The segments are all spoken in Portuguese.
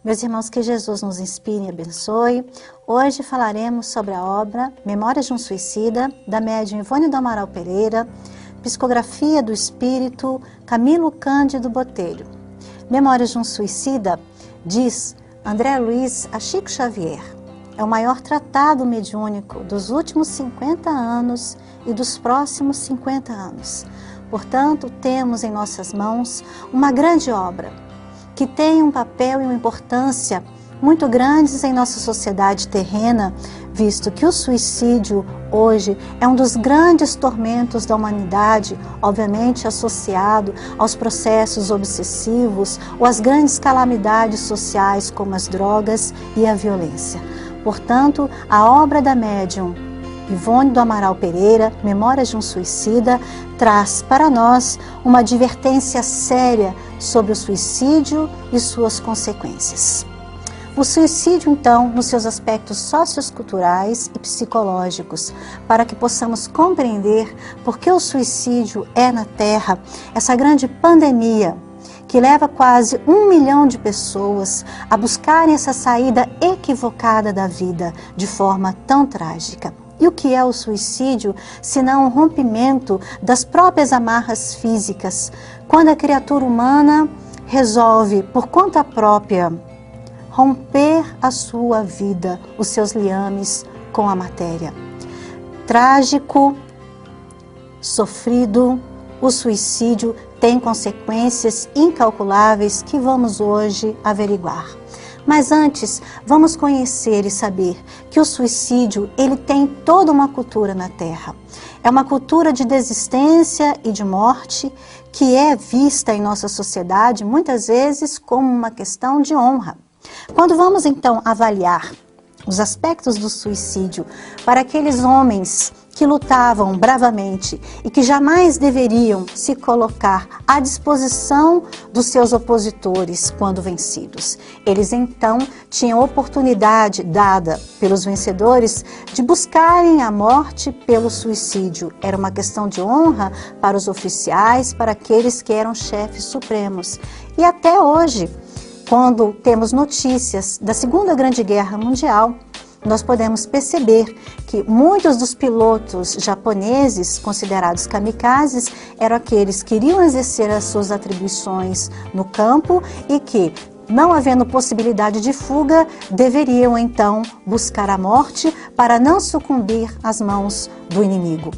Meus irmãos, que Jesus nos inspire e abençoe. Hoje falaremos sobre a obra Memórias de um Suicida, da médium Ivone do Amaral Pereira, psicografia do espírito Camilo Cândido Botelho. Memórias de um Suicida, diz André Luiz a Chico Xavier, é o maior tratado mediúnico dos últimos 50 anos e dos próximos 50 anos. Portanto, temos em nossas mãos uma grande obra, que tem um papel e uma importância muito grandes em nossa sociedade terrena, visto que o suicídio hoje é um dos grandes tormentos da humanidade, obviamente associado aos processos obsessivos ou às grandes calamidades sociais como as drogas e a violência. Portanto, a obra da médium Ivone do Amaral Pereira, Memórias de um Suicida, traz para nós uma advertência séria sobre o suicídio e suas consequências. O suicídio, então, nos seus aspectos socioculturais e psicológicos, para que possamos compreender por que o suicídio é na Terra essa grande pandemia que leva quase 1 milhão de pessoas a buscarem essa saída equivocada da vida de forma tão trágica. E o que é o suicídio, senão um rompimento das próprias amarras físicas, quando a criatura humana resolve, por conta própria, romper a sua vida, os seus liames com a matéria. Trágico, sofrido, o suicídio tem consequências incalculáveis que vamos hoje averiguar. Mas antes, vamos conhecer e saber que o suicídio, ele tem toda uma cultura na Terra. É uma cultura de desistência e de morte que é vista em nossa sociedade muitas vezes como uma questão de honra. Quando vamos então avaliar os aspectos do suicídio para aqueles homens que lutavam bravamente e que jamais deveriam se colocar à disposição dos seus opositores quando vencidos. Eles então tinham oportunidade dada pelos vencedores de buscarem a morte pelo suicídio. Era uma questão de honra para os oficiais, para aqueles que eram chefes supremos. E até hoje, quando temos notícias da Segunda Grande Guerra Mundial, nós podemos perceber que muitos dos pilotos japoneses, considerados kamikazes, eram aqueles que iriam exercer as suas atribuições no campo e que, não havendo possibilidade de fuga, deveriam então buscar a morte para não sucumbir às mãos do inimigo.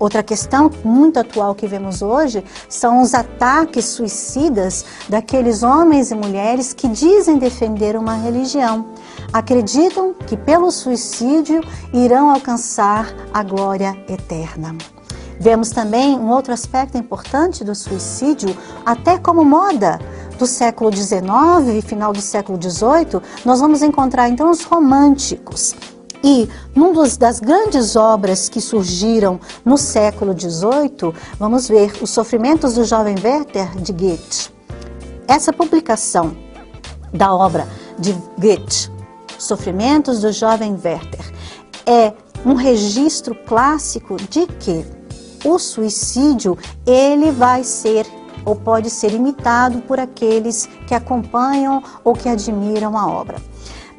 Outra questão muito atual que vemos hoje são os ataques suicidas daqueles homens e mulheres que dizem defender uma religião. Acreditam que pelo suicídio irão alcançar a glória eterna. Vemos também um outro aspecto importante do suicídio, até como moda do século XIX e final do século XVIII, nós vamos encontrar então os românticos. E numa das grandes obras que surgiram no século XVIII, vamos ver Os Sofrimentos do Jovem Werther, de Goethe. Essa publicação da obra de Goethe, Sofrimentos do Jovem Werther, é um registro clássico de que o suicídio ele vai ser ou pode ser imitado por aqueles que acompanham ou que admiram a obra.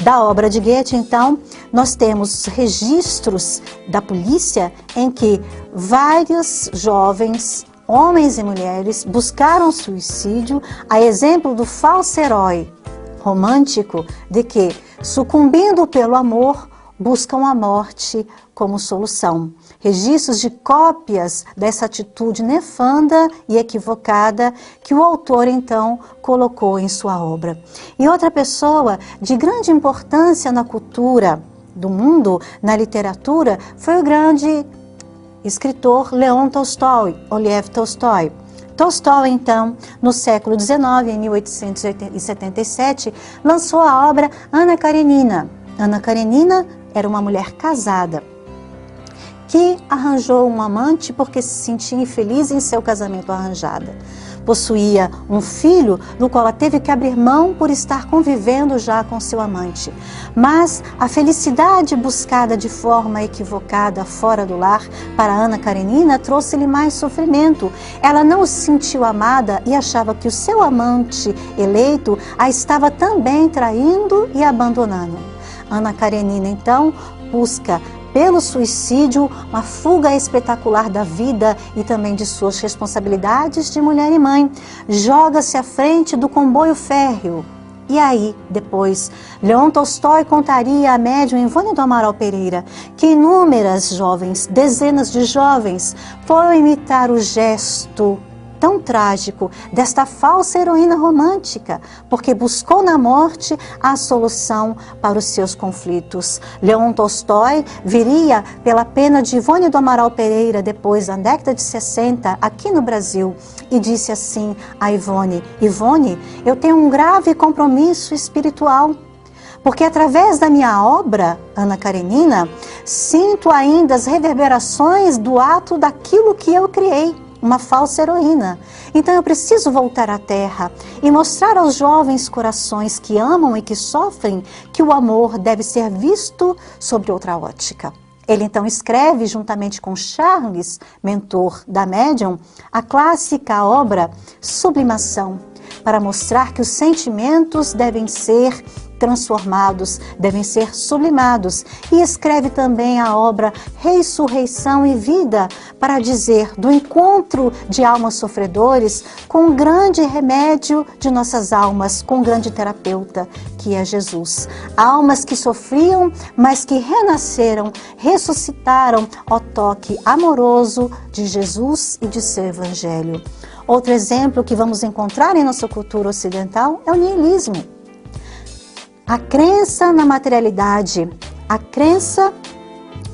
Da obra de Goethe, então, nós temos registros da polícia em que vários jovens, homens e mulheres, buscaram suicídio, a exemplo do falso herói romântico de que, sucumbindo pelo amor, buscam a morte como solução. Registros de cópias dessa atitude nefanda e equivocada que o autor então colocou em sua obra. E outra pessoa de grande importância na cultura do mundo, na literatura, foi o grande escritor Leon Tolstói, ou Lev Tolstói. Tolstói, então, no século XIX, em 1877, lançou a obra Anna Karenina. Anna Karenina era uma mulher casada, que arranjou um amante porque se sentia infeliz em seu casamento arranjado. Possuía um filho no qual ela teve que abrir mão por estar convivendo já com seu amante. Mas a felicidade buscada de forma equivocada fora do lar para Ana Karenina trouxe-lhe mais sofrimento. Ela não se sentiu amada e achava que o seu amante eleito a estava também traindo e abandonando. Ana Karenina então busca pelo suicídio, uma fuga espetacular da vida e também de suas responsabilidades de mulher e mãe. Joga-se à frente do comboio férreo. E aí, depois, Leon Tolstói contaria à médium Ivone do Amaral Pereira que inúmeras jovens, dezenas de jovens, foram imitar o gesto tão trágico desta falsa heroína romântica, porque buscou na morte a solução para os seus conflitos. Leon Tolstói viria pela pena de Ivone do Amaral Pereira depois da década de 60 aqui no Brasil e disse assim a Ivone: Ivone, eu tenho um grave compromisso espiritual, porque através da minha obra, Ana Karenina, sinto ainda as reverberações do ato daquilo que eu criei, uma falsa heroína. Então eu preciso voltar à terra e mostrar aos jovens corações que amam e que sofrem que o amor deve ser visto sobre outra ótica. Ele então escreve, juntamente com Charles, mentor da médium, a clássica obra Sublimação, para mostrar que os sentimentos devem ser transformados, devem ser sublimados. E escreve também a obra Ressurreição e Vida, para dizer do encontro de almas sofredores com o grande remédio de nossas almas, com o grande terapeuta, que é Jesus. Almas que sofriam, mas que renasceram, ressuscitaram ao toque amoroso de Jesus e de seu Evangelho. Outro exemplo que vamos encontrar em nossa cultura ocidental é o niilismo. A crença na materialidade, a crença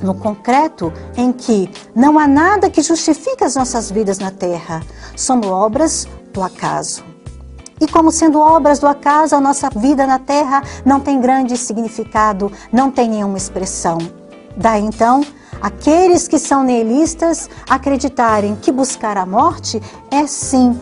no concreto em que não há nada que justifique as nossas vidas na Terra, somos obras do acaso. E como sendo obras do acaso, a nossa vida na Terra não tem grande significado, não tem nenhuma expressão. Daí então, aqueles que são niilistas acreditarem que buscar a morte é sim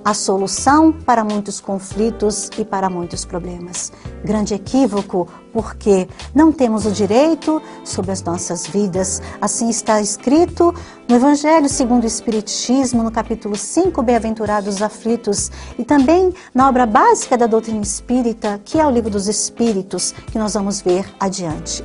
a solução para muitos conflitos e para muitos problemas. Grande equívoco, porque não temos o direito sobre as nossas vidas. Assim está escrito no Evangelho segundo o Espiritismo, no capítulo 5, Bem-aventurados os aflitos, e também na obra básica da doutrina espírita, que é o Livro dos Espíritos, que nós vamos ver adiante.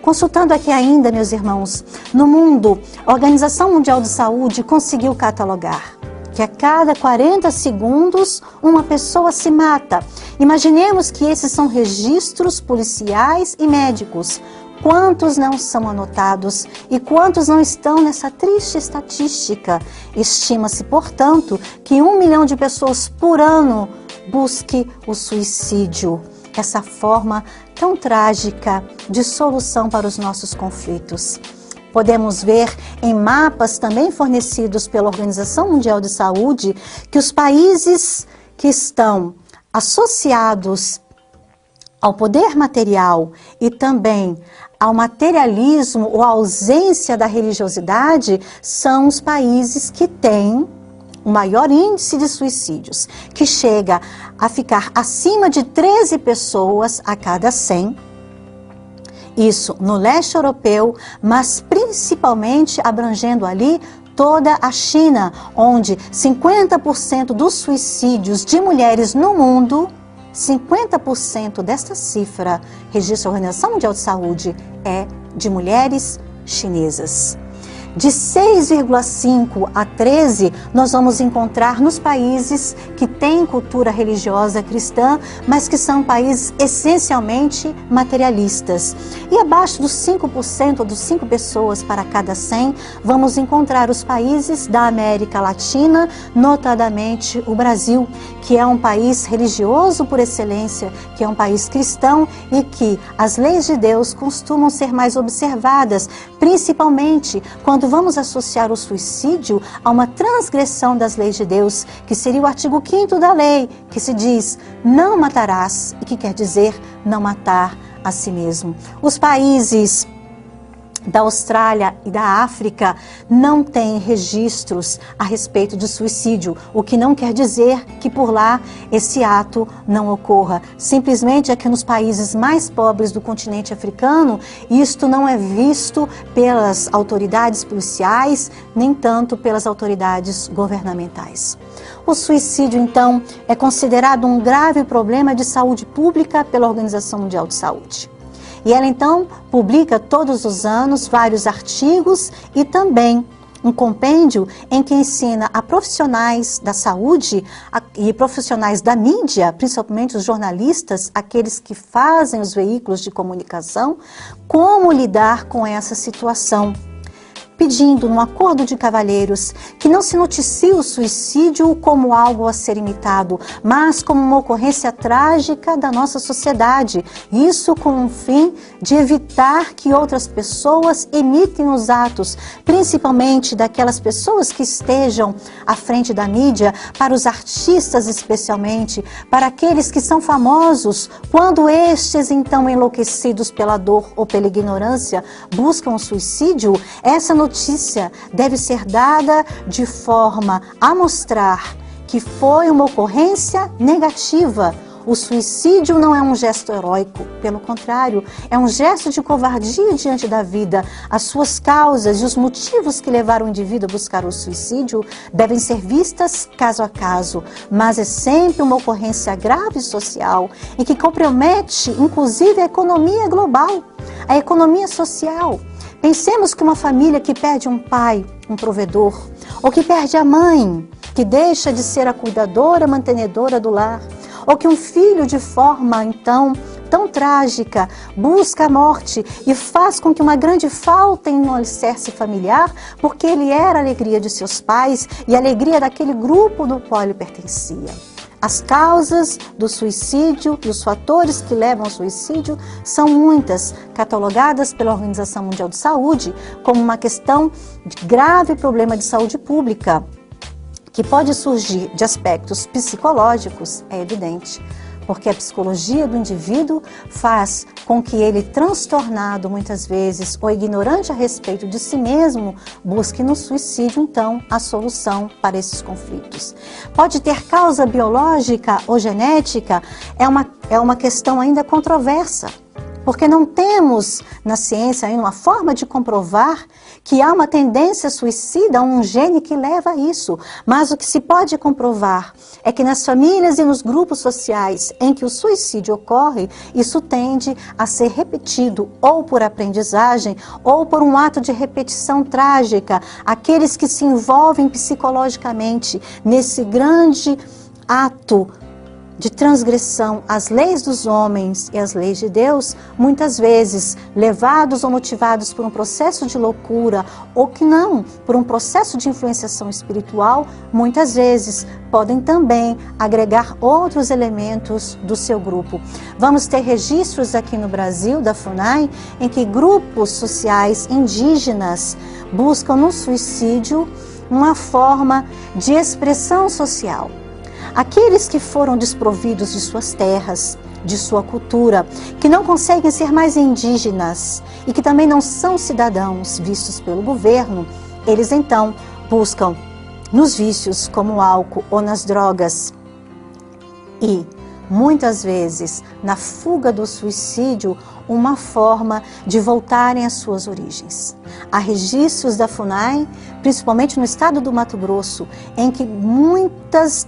Consultando aqui ainda, meus irmãos, no mundo, a Organização Mundial de Saúde conseguiu catalogar que a cada 40 segundos uma pessoa se mata. Imaginemos que esses são registros policiais e médicos. Quantos não são anotados e quantos não estão nessa triste estatística? Estima-se, portanto, que 1 milhão de pessoas por ano busque o suicídio, essa forma tão trágica de solução para os nossos conflitos. Podemos ver em mapas também fornecidos pela Organização Mundial de Saúde que os países que estão associados ao poder material e também ao materialismo ou à ausência da religiosidade são os países que têm o maior índice de suicídios, que chega a ficar acima de 13 pessoas a cada 100. Isso no leste europeu, mas principalmente abrangendo ali toda a China, onde 50% dos suicídios de mulheres no mundo, 50% desta cifra, registra a Organização Mundial de Saúde, é de mulheres chinesas. De 6,5 a 13, nós vamos encontrar nos países que têm cultura religiosa cristã, mas que são países essencialmente materialistas. E abaixo dos 5%, ou dos 5 pessoas para cada 100, vamos encontrar os países da América Latina, notadamente o Brasil, que é um país religioso por excelência, que é um país cristão e que as leis de Deus costumam ser mais observadas, principalmente quando vamos associar o suicídio a uma transgressão das leis de Deus, que seria o artigo 5º da lei, que se diz, não matarás, e que quer dizer não matar a si mesmo. Os países da Austrália e da África não tem registros a respeito de suicídio, o que não quer dizer que por lá esse ato não ocorra. Simplesmente é que nos países mais pobres do continente africano, isto não é visto pelas autoridades policiais, nem tanto pelas autoridades governamentais. O suicídio, então, é considerado um grave problema de saúde pública pela Organização Mundial de Saúde. E ela, então, publica todos os anos vários artigos e também um compêndio em que ensina a profissionais da saúde e profissionais da mídia, principalmente os jornalistas, aqueles que fazem os veículos de comunicação, como lidar com essa situação, pedindo, num acordo de cavalheiros, que não se noticie o suicídio como algo a ser imitado, mas como uma ocorrência trágica da nossa sociedade. Isso com o fim de evitar que outras pessoas imitem os atos, principalmente daquelas pessoas que estejam à frente da mídia, para os artistas especialmente, para aqueles que são famosos, quando estes, então, enlouquecidos pela dor ou pela ignorância, buscam o suicídio. Essa notícia deve ser dada de forma a mostrar que foi uma ocorrência negativa. O suicídio não é um gesto heróico, pelo contrário, é um gesto de covardia diante da vida. As suas causas e os motivos que levaram o indivíduo a buscar o suicídio devem ser vistas caso a caso, mas é sempre uma ocorrência grave social e que compromete, inclusive, a economia global, a economia social. Pensemos que uma família que perde um pai, um provedor, ou que perde a mãe, que deixa de ser a cuidadora, mantenedora do lar, ou que um filho de forma, então, tão trágica, busca a morte e faz com que uma grande falta em um alicerce familiar, porque ele era a alegria de seus pais e a alegria daquele grupo do qual ele pertencia. As causas do suicídio e os fatores que levam ao suicídio são muitas, catalogadas pela Organização Mundial de Saúde como uma questão de grave problema de saúde pública, que pode surgir de aspectos psicológicos, é evidente, porque a psicologia do indivíduo faz com que ele, transtornado muitas vezes ou ignorante a respeito de si mesmo, busque no suicídio, então, a solução para esses conflitos. Pode ter causa biológica ou genética, é uma questão ainda controversa, porque não temos na ciência ainda uma forma de comprovar que há uma tendência suicida, um gene que leva a isso. Mas o que se pode comprovar é que nas famílias e nos grupos sociais em que o suicídio ocorre, isso tende a ser repetido ou por aprendizagem ou por um ato de repetição trágica. Aqueles que se envolvem psicologicamente nesse grande ato de transgressão às leis dos homens e às leis de Deus, muitas vezes levados ou motivados por um processo de loucura ou que não, por um processo de influenciação espiritual, muitas vezes podem também agregar outros elementos do seu grupo. Vamos ter registros aqui no Brasil, da FUNAI, em que grupos sociais indígenas buscam no suicídio uma forma de expressão social. Aqueles que foram desprovidos de suas terras, de sua cultura, que não conseguem ser mais indígenas e que também não são cidadãos vistos pelo governo, eles então buscam nos vícios como o álcool ou nas drogas e, muitas vezes, na fuga do suicídio, uma forma de voltarem às suas origens. Há registros da FUNAI, principalmente no estado do Mato Grosso, em que muitas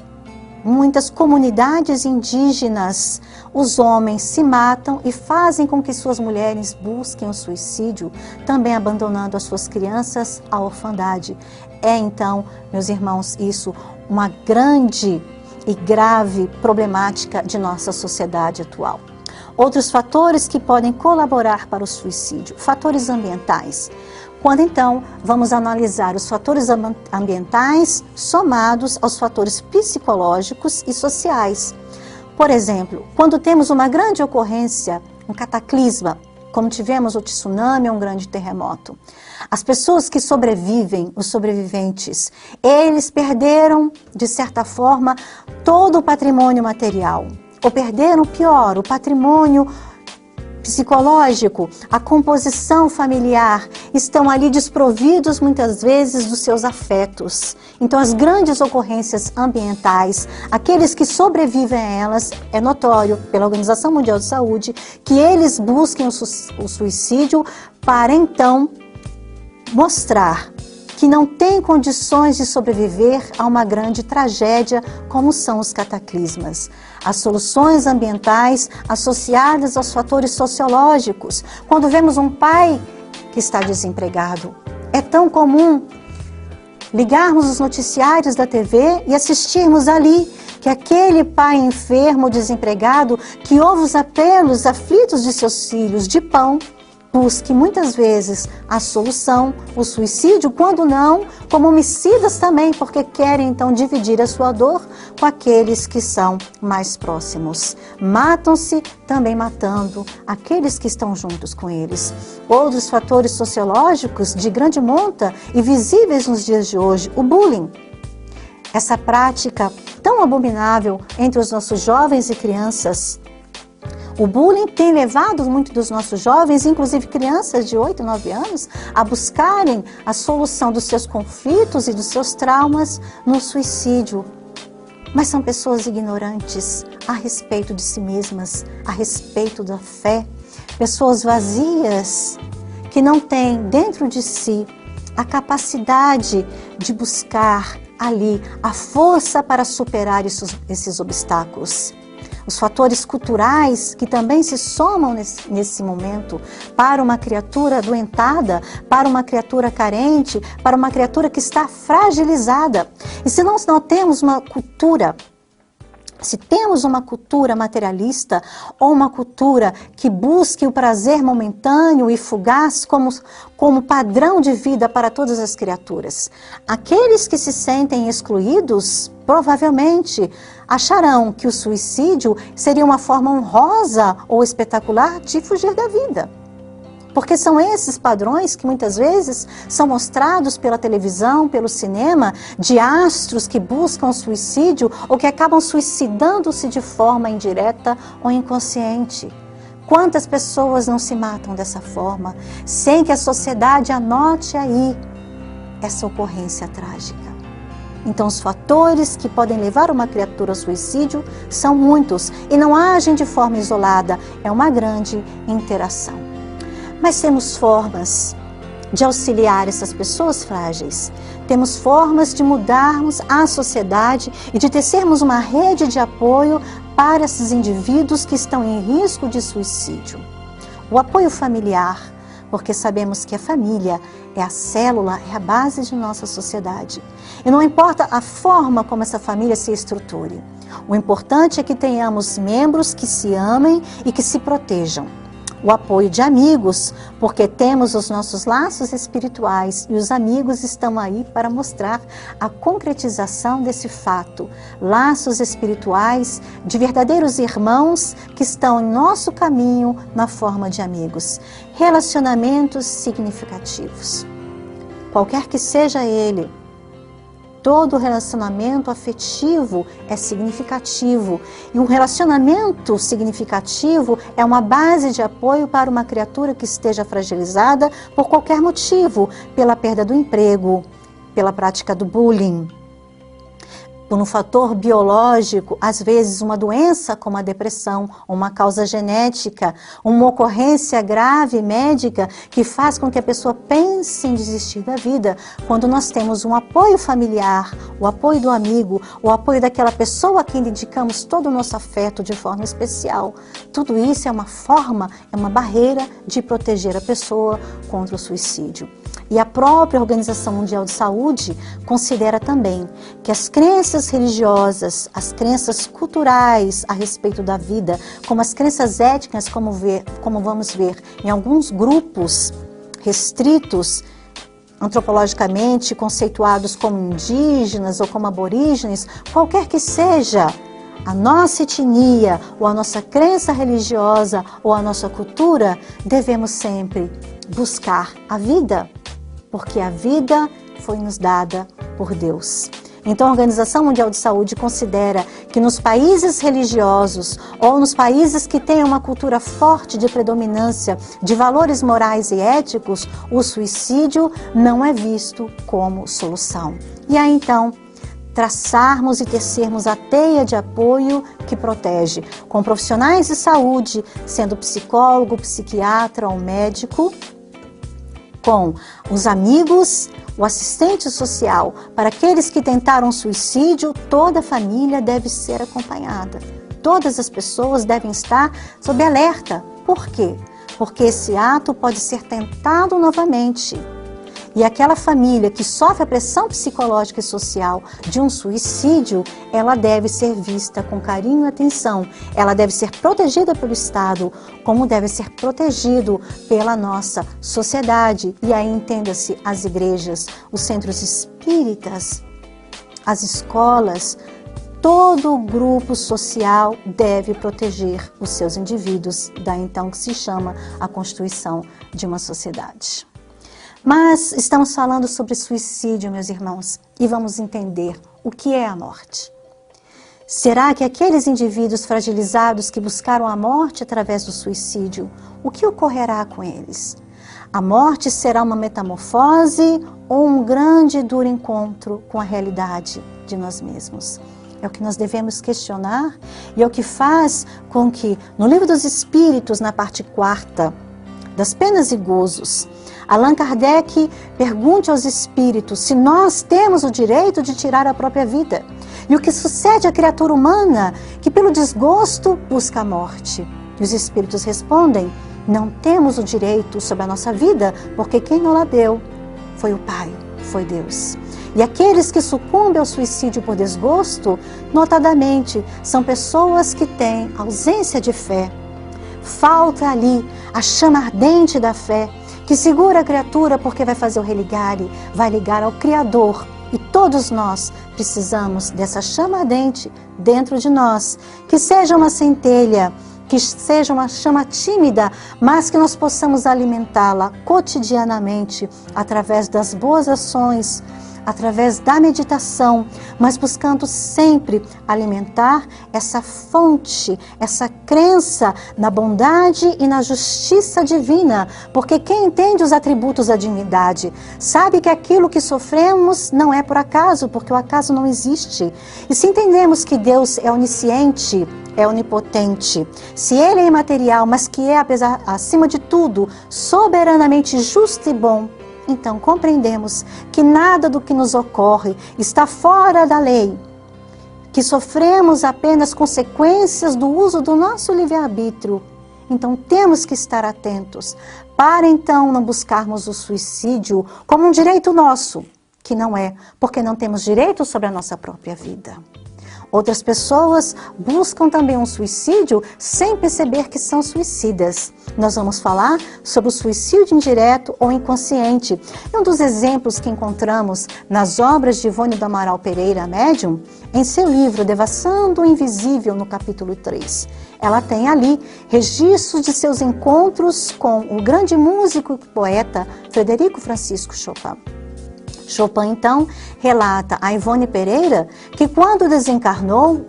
comunidades indígenas, os homens se matam e fazem com que suas mulheres busquem o suicídio, também abandonando as suas crianças à orfandade. É então, meus irmãos, isso uma grande e grave problemática de nossa sociedade atual. Outros fatores que podem colaborar para o suicídio, fatores ambientais. Quando então vamos analisar os fatores ambientais somados aos fatores psicológicos e sociais. Por exemplo, quando temos uma grande ocorrência, um cataclisma, como tivemos o tsunami ou um grande terremoto, as pessoas que sobrevivem, os sobreviventes, eles perderam, de certa forma, todo o patrimônio material, ou perderam, pior, o patrimônio psicológico, a composição familiar, estão ali desprovidos muitas vezes dos seus afetos. Então as grandes ocorrências ambientais, aqueles que sobrevivem a elas, é notório pela Organização Mundial de Saúde que eles busquem o suicídio para então mostrar que não tem condições de sobreviver a uma grande tragédia como são os cataclismas. As soluções ambientais associadas aos fatores sociológicos. Quando vemos um pai que está desempregado, é tão comum ligarmos os noticiários da TV e assistirmos ali que aquele pai enfermo, desempregado, que ouve os apelos aflitos de seus filhos de pão, busque muitas vezes a solução, o suicídio, quando não, como homicidas também, porque querem então dividir a sua dor com aqueles que são mais próximos. Matam-se também matando aqueles que estão juntos com eles. Outros fatores sociológicos de grande monta e visíveis nos dias de hoje, o bullying. Essa prática tão abominável entre os nossos jovens e crianças. O bullying tem levado muitos dos nossos jovens, inclusive crianças de 8, 9 anos, a buscarem a solução dos seus conflitos e dos seus traumas no suicídio. Mas são pessoas ignorantes a respeito de si mesmas, a respeito da fé. Pessoas vazias que não têm dentro de si a capacidade de buscar ali a força para superar esses obstáculos. Os fatores culturais que também se somam nesse momento para uma criatura adoentada, para uma criatura carente, para uma criatura que está fragilizada. E se nós não temos uma cultura, se temos uma cultura materialista ou uma cultura que busque o prazer momentâneo e fugaz como padrão de vida para todas as criaturas, aqueles que se sentem excluídos provavelmente acharão que o suicídio seria uma forma honrosa ou espetacular de fugir da vida. Porque são esses padrões que muitas vezes são mostrados pela televisão, pelo cinema, de astros que buscam suicídio ou que acabam suicidando-se de forma indireta ou inconsciente. Quantas pessoas não se matam dessa forma, sem que a sociedade anote aí essa ocorrência trágica? Então os fatores que podem levar uma criatura ao suicídio são muitos e não agem de forma isolada, é uma grande interação. Mas temos formas de auxiliar essas pessoas frágeis. Temos formas de mudarmos a sociedade e de tecermos uma rede de apoio para esses indivíduos que estão em risco de suicídio. O apoio familiar, porque sabemos que a família é a célula, é a base de nossa sociedade. E não importa a forma como essa família se estruture. O importante é que tenhamos membros que se amem e que se protejam. O apoio de amigos, porque temos os nossos laços espirituais e os amigos estão aí para mostrar a concretização desse fato. Laços espirituais de verdadeiros irmãos que estão em nosso caminho na forma de amigos. Relacionamentos significativos. Qualquer que seja ele, todo relacionamento afetivo é significativo e um relacionamento significativo é uma base de apoio para uma criatura que esteja fragilizada por qualquer motivo, pela perda do emprego, pela prática do bullying, por um fator biológico, às vezes uma doença como a depressão, uma causa genética, uma ocorrência grave médica que faz com que a pessoa pense em desistir da vida. Quando nós temos um apoio familiar, o apoio do amigo, o apoio daquela pessoa a quem dedicamos todo o nosso afeto de forma especial, tudo isso é uma forma, é uma barreira de proteger a pessoa contra o suicídio. E a própria Organização Mundial de Saúde considera também que as crenças religiosas, as crenças culturais a respeito da vida, como as crenças étnicas, como vamos ver em alguns grupos restritos, antropologicamente conceituados como indígenas ou como aborígenes, qualquer que seja a nossa etnia ou a nossa crença religiosa ou a nossa cultura, devemos sempre buscar a vida, porque a vida foi nos dada por Deus. Então a Organização Mundial de Saúde considera que nos países religiosos ou nos países que têm uma cultura forte de predominância de valores morais e éticos, o suicídio não é visto como solução. E aí então, traçarmos e tecermos a teia de apoio que protege, com profissionais de saúde, sendo psicólogo, psiquiatra ou médico, com os amigos, o assistente social. Para aqueles que tentaram suicídio, toda a família deve ser acompanhada. Todas as pessoas devem estar sob alerta. Por quê? Porque esse ato pode ser tentado novamente. E aquela família que sofre a pressão psicológica e social de um suicídio, ela deve ser vista com carinho e atenção. Ela deve ser protegida pelo Estado, como deve ser protegido pela nossa sociedade. E aí entenda-se as igrejas, os centros espíritas, as escolas, todo o grupo social deve proteger os seus indivíduos, daí então que se chama a constituição de uma sociedade. Mas estamos falando sobre suicídio, meus irmãos, e vamos entender o que é a morte. Será que aqueles indivíduos fragilizados que buscaram a morte através do suicídio, o que ocorrerá com eles? A morte será uma metamorfose ou um grande e duro encontro com a realidade de nós mesmos? É o que nós devemos questionar e é o que faz com que, no Livro dos Espíritos, na parte 4, das penas e gozos, Allan Kardec pergunte aos espíritos se nós temos o direito de tirar a própria vida. E o que sucede à criatura humana que pelo desgosto busca a morte? E os espíritos respondem, não temos o direito sobre a nossa vida, porque quem nos a deu foi o Pai, foi Deus. E aqueles que sucumbem ao suicídio por desgosto, notadamente, são pessoas que têm ausência de fé. Falta ali a chama ardente da fé, que segura a criatura porque vai fazer o religare, vai ligar ao Criador. E todos nós precisamos dessa chama ardente dentro de nós, que seja uma centelha, que seja uma chama tímida, mas que nós possamos alimentá-la cotidianamente através das boas ações, através da meditação, mas buscando sempre alimentar essa fonte, essa crença na bondade e na justiça divina, porque quem entende os atributos da divindade sabe que aquilo que sofremos não é por acaso, porque o acaso não existe. E se entendemos que Deus é onisciente, é onipotente, se Ele é imaterial, mas que é, acima de tudo, soberanamente justo e bom, então compreendemos que nada do que nos ocorre está fora da lei, que sofremos apenas consequências do uso do nosso livre-arbítrio. Então temos que estar atentos para então não buscarmos o suicídio como um direito nosso, que não é, porque não temos direito sobre a nossa própria vida. Outras pessoas buscam também um suicídio sem perceber que são suicidas. Nós vamos falar sobre o suicídio indireto ou inconsciente. E um dos exemplos que encontramos nas obras de Ivone do Amaral Pereira, médium, em seu livro Devassando o Invisível, no capítulo 3. Ela tem ali registros de seus encontros com o grande músico e poeta Frederico Francisco Chopin. Chopin, então, relata a Ivone Pereira que quando desencarnou,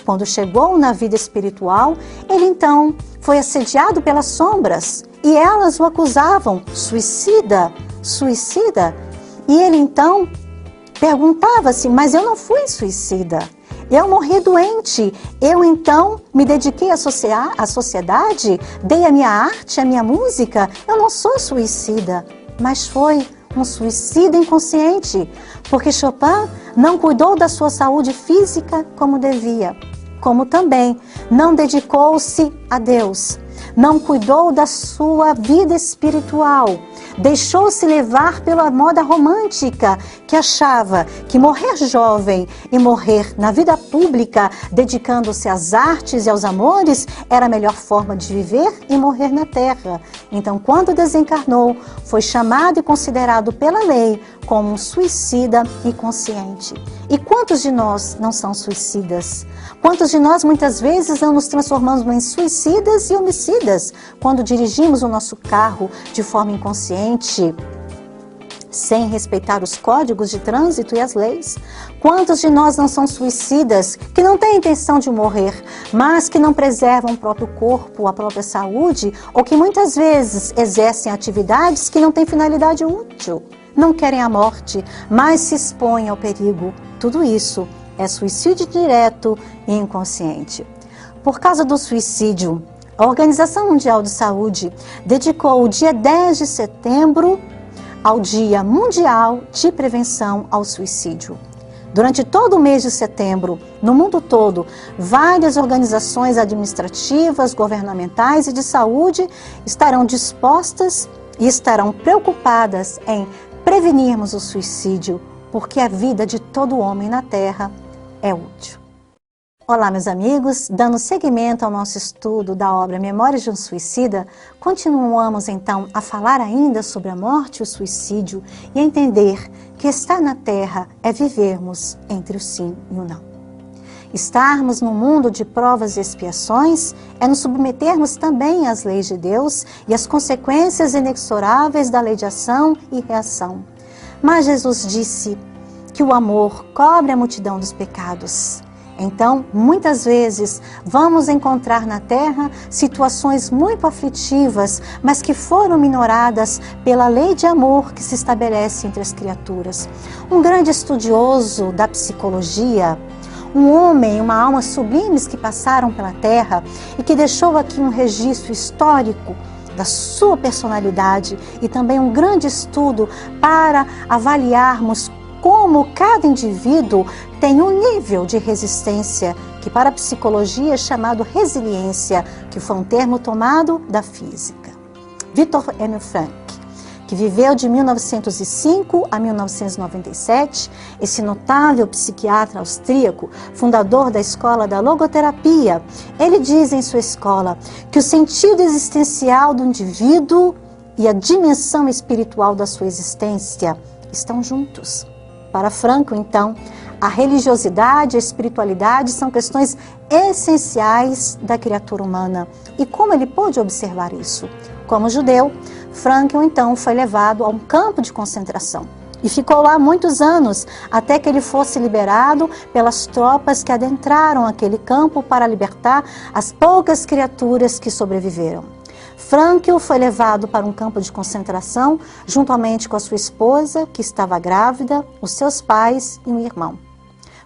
quando chegou na vida espiritual, ele então foi assediado pelas sombras e elas o acusavam, suicida, suicida. E ele então perguntava-se, mas eu não fui suicida, eu morri doente, eu então me dediquei à sociedade, dei a minha arte, a minha música, eu não sou suicida, mas foi um suicídio inconsciente, porque Chopin não cuidou da sua saúde física como devia, como também não dedicou-se a Deus, não cuidou da sua vida espiritual, deixou-se levar pela moda romântica, que achava que morrer jovem e morrer na vida pública, dedicando-se às artes e aos amores, era a melhor forma de viver e morrer na terra. Então, quando desencarnou, foi chamado e considerado pela lei como um suicida inconsciente. E quantos de nós não são suicidas? Quantos de nós muitas vezes não nos transformamos em suicidas e homicidas quando dirigimos o nosso carro de forma inconsciente, sem respeitar os códigos de trânsito e as leis? Quantos de nós não são suicidas, que não têm intenção de morrer, mas que não preservam o próprio corpo, a própria saúde, ou que muitas vezes exercem atividades que não têm finalidade útil? Não querem a morte, mas se expõem ao perigo. Tudo isso é suicídio direto e inconsciente. Por causa do suicídio, a Organização Mundial de Saúde dedicou o dia 10 de setembro ao Dia Mundial de Prevenção ao Suicídio. Durante todo o mês de setembro, no mundo todo, várias organizações administrativas, governamentais e de saúde estarão dispostas e estarão preocupadas em prevenirmos o suicídio, porque a vida de todo homem na Terra é útil. Olá, meus amigos, dando seguimento ao nosso estudo da obra Memórias de um Suicida, continuamos então a falar ainda sobre a morte e o suicídio e a entender que estar na Terra é vivermos entre o sim e o não. Estarmos no mundo de provas e expiações é nos submetermos também às leis de Deus e às consequências inexoráveis da lei de ação e reação. Mas Jesus disse que o amor cobre a multidão dos pecados. Então, muitas vezes, vamos encontrar na Terra situações muito aflitivas, mas que foram minoradas pela lei de amor que se estabelece entre as criaturas. Um grande estudioso da psicologia, um homem, uma alma sublimes que passaram pela Terra e que deixou aqui um registro histórico da sua personalidade e também um grande estudo para avaliarmos como cada indivíduo tem um nível de resistência, que para a psicologia é chamado resiliência, que foi um termo tomado da física. Viktor Emil Frankl, que viveu de 1905 a 1997, esse notável psiquiatra austríaco, fundador da escola da logoterapia, ele diz em sua escola que o sentido existencial do indivíduo e a dimensão espiritual da sua existência estão juntos. Para Frankl, então, a religiosidade e a espiritualidade são questões essenciais da criatura humana. E como ele pôde observar isso? Como judeu, Frankl, então, foi levado a um campo de concentração. E ficou lá muitos anos, até que ele fosse liberado pelas tropas que adentraram aquele campo para libertar as poucas criaturas que sobreviveram. Frankl foi levado para um campo de concentração, juntamente com a sua esposa, que estava grávida, os seus pais e um irmão.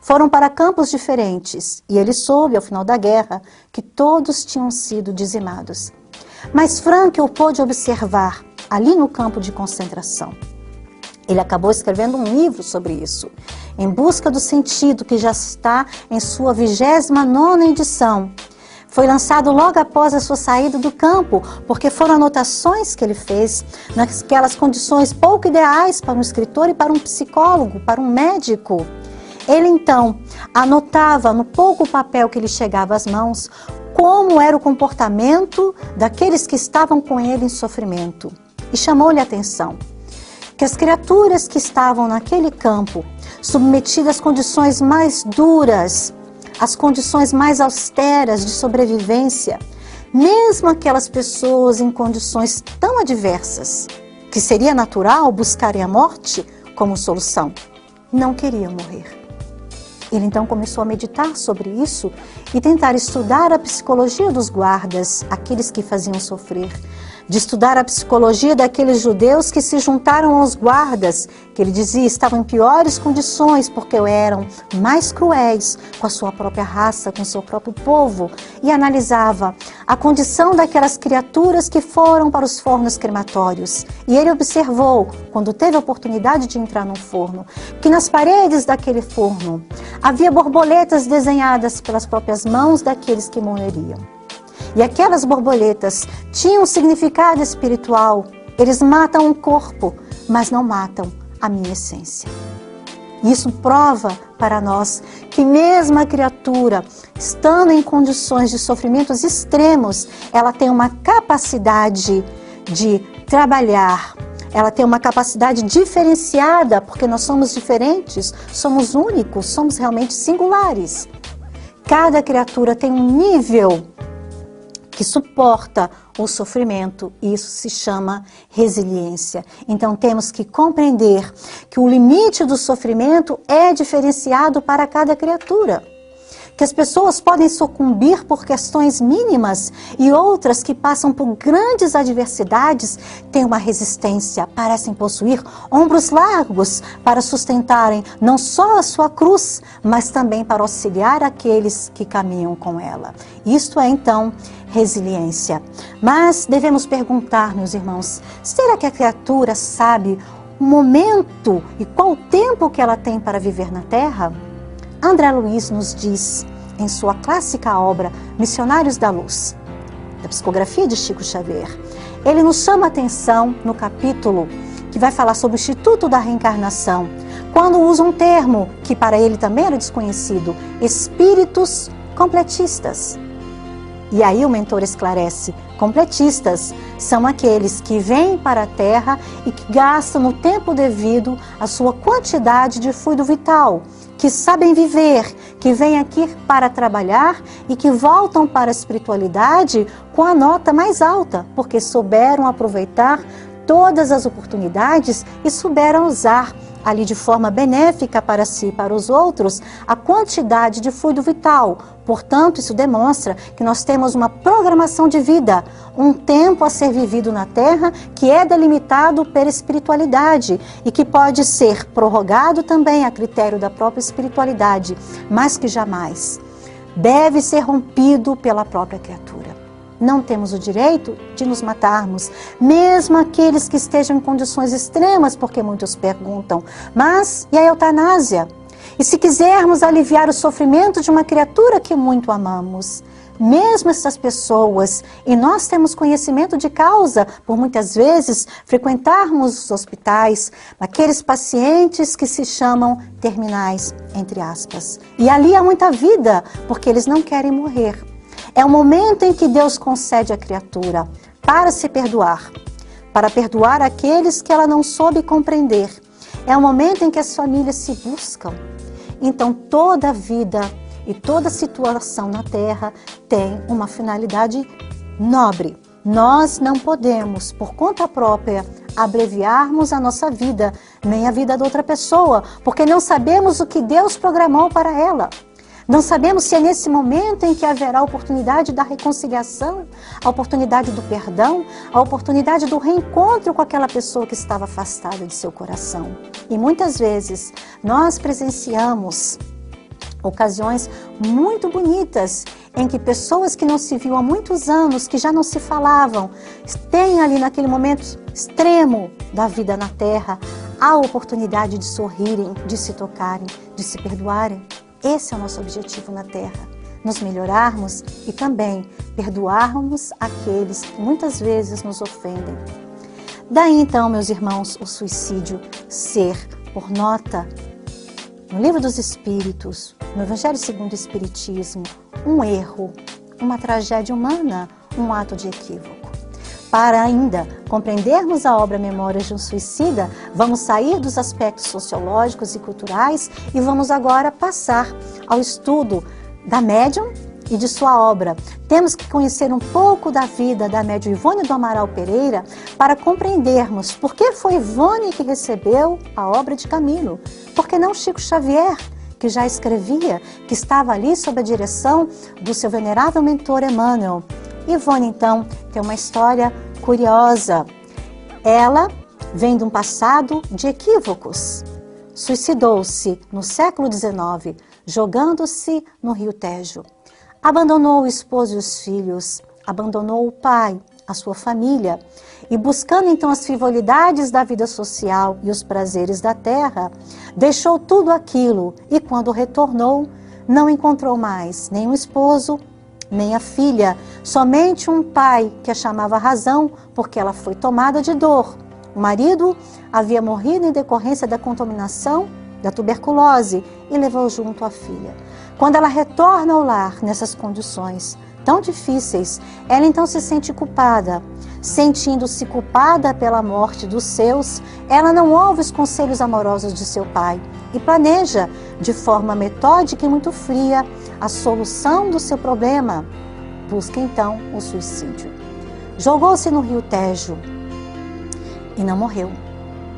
Foram para campos diferentes, e ele soube, ao final da guerra, que todos tinham sido dizimados. Mas Frankl pôde observar, ali no campo de concentração. Ele acabou escrevendo um livro sobre isso, Em Busca do Sentido, que já está em sua 29ª edição. Foi lançado logo após a sua saída do campo, porque foram anotações que ele fez naquelas condições pouco ideais para um escritor e para um psicólogo, para um médico. Ele então anotava no pouco papel que lhe chegava às mãos como era o comportamento daqueles que estavam com ele em sofrimento. E chamou-lhe a atenção que as criaturas que estavam naquele campo, submetidas às condições mais duras, as condições mais austeras de sobrevivência, mesmo aquelas pessoas em condições tão adversas, que seria natural buscarem a morte como solução, não queriam morrer. Ele então começou a meditar sobre isso e tentar estudar a psicologia dos guardas, aqueles que faziam sofrer, de estudar a psicologia daqueles judeus que se juntaram aos guardas, que ele dizia estavam em piores condições porque eram mais cruéis com a sua própria raça, com o seu próprio povo, e analisava a condição daquelas criaturas que foram para os fornos crematórios. E ele observou, quando teve a oportunidade de entrar num forno, que nas paredes daquele forno havia borboletas desenhadas pelas próprias mãos daqueles que morreriam. E aquelas borboletas tinham um significado espiritual. Eles matam um corpo, mas não matam a minha essência. Isso prova para nós que mesmo a criatura, estando em condições de sofrimentos extremos, ela tem uma capacidade de trabalhar, ela tem uma capacidade diferenciada, porque nós somos diferentes, somos únicos, somos realmente singulares. Cada criatura tem um nível que suporta o sofrimento. Isso se chama resiliência. Então temos que compreender que o limite do sofrimento é diferenciado para cada criatura. Que as pessoas podem sucumbir por questões mínimas e outras que passam por grandes adversidades têm uma resistência, parecem possuir ombros largos para sustentarem não só a sua cruz, mas também para auxiliar aqueles que caminham com ela. Isto é então resiliência. Mas devemos perguntar, meus irmãos, será que a criatura sabe o momento e qual o tempo que ela tem para viver na Terra? André Luiz nos diz, em sua clássica obra Missionários da Luz, da psicografia de Chico Xavier, ele nos chama a atenção no capítulo que vai falar sobre o Instituto da Reencarnação, quando usa um termo que para ele também era desconhecido, espíritos completistas. E aí o mentor esclarece, completistas são aqueles que vêm para a Terra e que gastam no tempo devido a sua quantidade de fluido vital, que sabem viver, que vêm aqui para trabalhar e que voltam para a espiritualidade com a nota mais alta, porque souberam aproveitar todas as oportunidades e souberam usar ali de forma benéfica para si e para os outros a quantidade de fluido vital. Portanto, isso demonstra que nós temos uma programação de vida, um tempo a ser vivido na Terra que é delimitado pela espiritualidade e que pode ser prorrogado também a critério da própria espiritualidade, mas que jamais deve ser rompido pela própria criatura. Não temos o direito de nos matarmos, mesmo aqueles que estejam em condições extremas, porque muitos perguntam, mas e a eutanásia? E se quisermos aliviar o sofrimento de uma criatura que muito amamos? Mesmo essas pessoas, e nós temos conhecimento de causa, por muitas vezes frequentarmos os hospitais, aqueles pacientes que se chamam terminais, entre aspas. E ali há muita vida, porque eles não querem morrer. É o momento em que Deus concede à criatura para se perdoar, para perdoar aqueles que ela não soube compreender. É o momento em que as famílias se buscam. Então toda a vida e toda situação na Terra tem uma finalidade nobre. Nós não podemos, por conta própria, abreviarmos a nossa vida, nem a vida da outra pessoa, porque não sabemos o que Deus programou para ela. Não sabemos se é nesse momento em que haverá a oportunidade da reconciliação, a oportunidade do perdão, a oportunidade do reencontro com aquela pessoa que estava afastada de seu coração. E muitas vezes nós presenciamos ocasiões muito bonitas em que pessoas que não se viam há muitos anos, que já não se falavam, têm ali naquele momento extremo da vida na Terra a oportunidade de sorrirem, de se tocarem, de se perdoarem. Esse é o nosso objetivo na Terra, nos melhorarmos e também perdoarmos aqueles que muitas vezes nos ofendem. Daí então, meus irmãos, o suicídio ser, por nota, no Livro dos Espíritos, no Evangelho segundo o Espiritismo, um erro, uma tragédia humana, um ato de equívoco. Para ainda compreendermos a obra Memórias de um Suicida, vamos sair dos aspectos sociológicos e culturais e vamos agora passar ao estudo da médium e de sua obra. Temos que conhecer um pouco da vida da médium Ivone do Amaral Pereira para compreendermos por que foi Ivone que recebeu a obra de Camilo, por que não Chico Xavier, que já escrevia, que estava ali sob a direção do seu venerável mentor Emmanuel. Ivone, então, tem uma história curiosa. Ela vem de um passado de equívocos. Suicidou-se no século XIX, jogando-se no Rio Tejo. Abandonou o esposo e os filhos, abandonou o pai, a sua família, e buscando então as frivolidades da vida social e os prazeres da terra, deixou tudo aquilo e quando retornou, não encontrou mais nem um esposo, nem a filha, somente um pai que a chamava Razão, porque ela foi tomada de dor. O marido havia morrido em decorrência da contaminação da tuberculose e levou junto a filha. Quando ela retorna ao lar nessas condições tão difíceis, ela então se sente culpada. Sentindo-se culpada pela morte dos seus, ela não ouve os conselhos amorosos de seu pai e planeja, de forma metódica e muito fria, a solução do seu problema. busca então o suicídio. Jogou-se no rio Tejo e não morreu,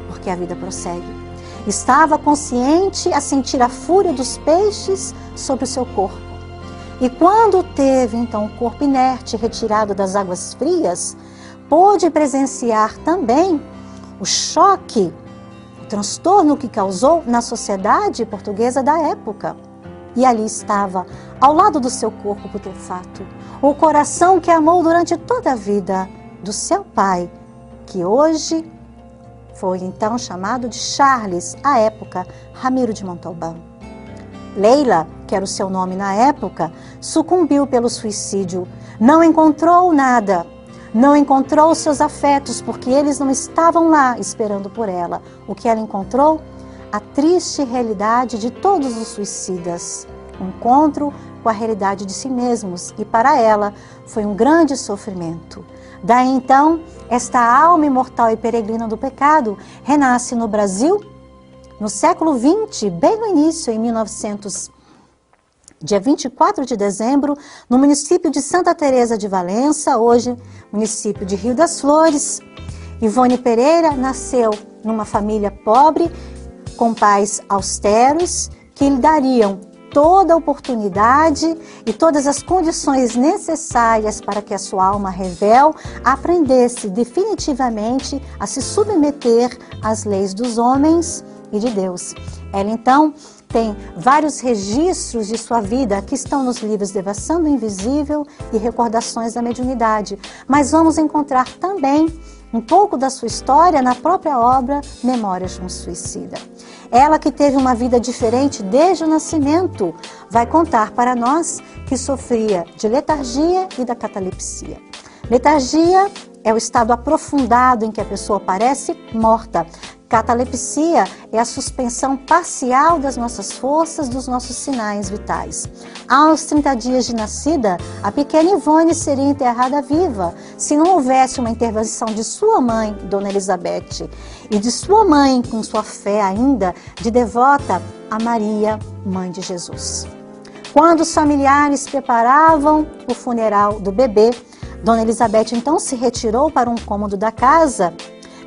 porque a vida prossegue. Estava consciente a sentir a fúria dos peixes sobre o seu corpo. E quando teve então o corpo inerte retirado das águas frias, pôde presenciar também o choque, o transtorno que causou na sociedade portuguesa da época. E ali estava, ao lado do seu corpo putrefato, o coração que amou durante toda a vida do seu pai, que hoje foi então chamado de Charles, à época, Ramiro de Montalbán. Leila, que era o seu nome na época, sucumbiu pelo suicídio. Não encontrou nada, não encontrou seus afetos, porque eles não estavam lá esperando por ela. O que ela encontrou? A triste realidade de todos os suicidas. Um encontro com a realidade de si mesmos. E para ela foi um grande sofrimento. Daí então, esta alma imortal e peregrina do pecado renasce no Brasil, no século XX, bem no início, em 1900, dia 24 de dezembro, no município de Santa Teresa de Valença, hoje município de Rio das Flores. Ivone Pereira nasceu numa família pobre, com pais austeros, que lhe dariam toda a oportunidade e todas as condições necessárias para que a sua alma rebel aprendesse definitivamente a se submeter às leis dos homens e de Deus. Ela então tem vários registros de sua vida que estão nos livros Devassando o Invisível e Recordações da Mediunidade, mas vamos encontrar também um pouco da sua história na própria obra Memórias de um Suicida. Ela, que teve uma vida diferente desde o nascimento, vai contar para nós que sofria de letargia e da catalepsia. Letargia é o estado aprofundado em que a pessoa parece morta. Catalepsia é a suspensão parcial das nossas forças, dos nossos sinais vitais. Aos 30 dias de nascida, a pequena Ivone seria enterrada viva, se não houvesse uma intervenção de sua mãe, Dona Elizabeth, e de sua mãe, com sua fé ainda, de devota a Maria, Mãe de Jesus. Quando os familiares preparavam o funeral do bebê, Dona Elizabeth então se retirou para um cômodo da casa,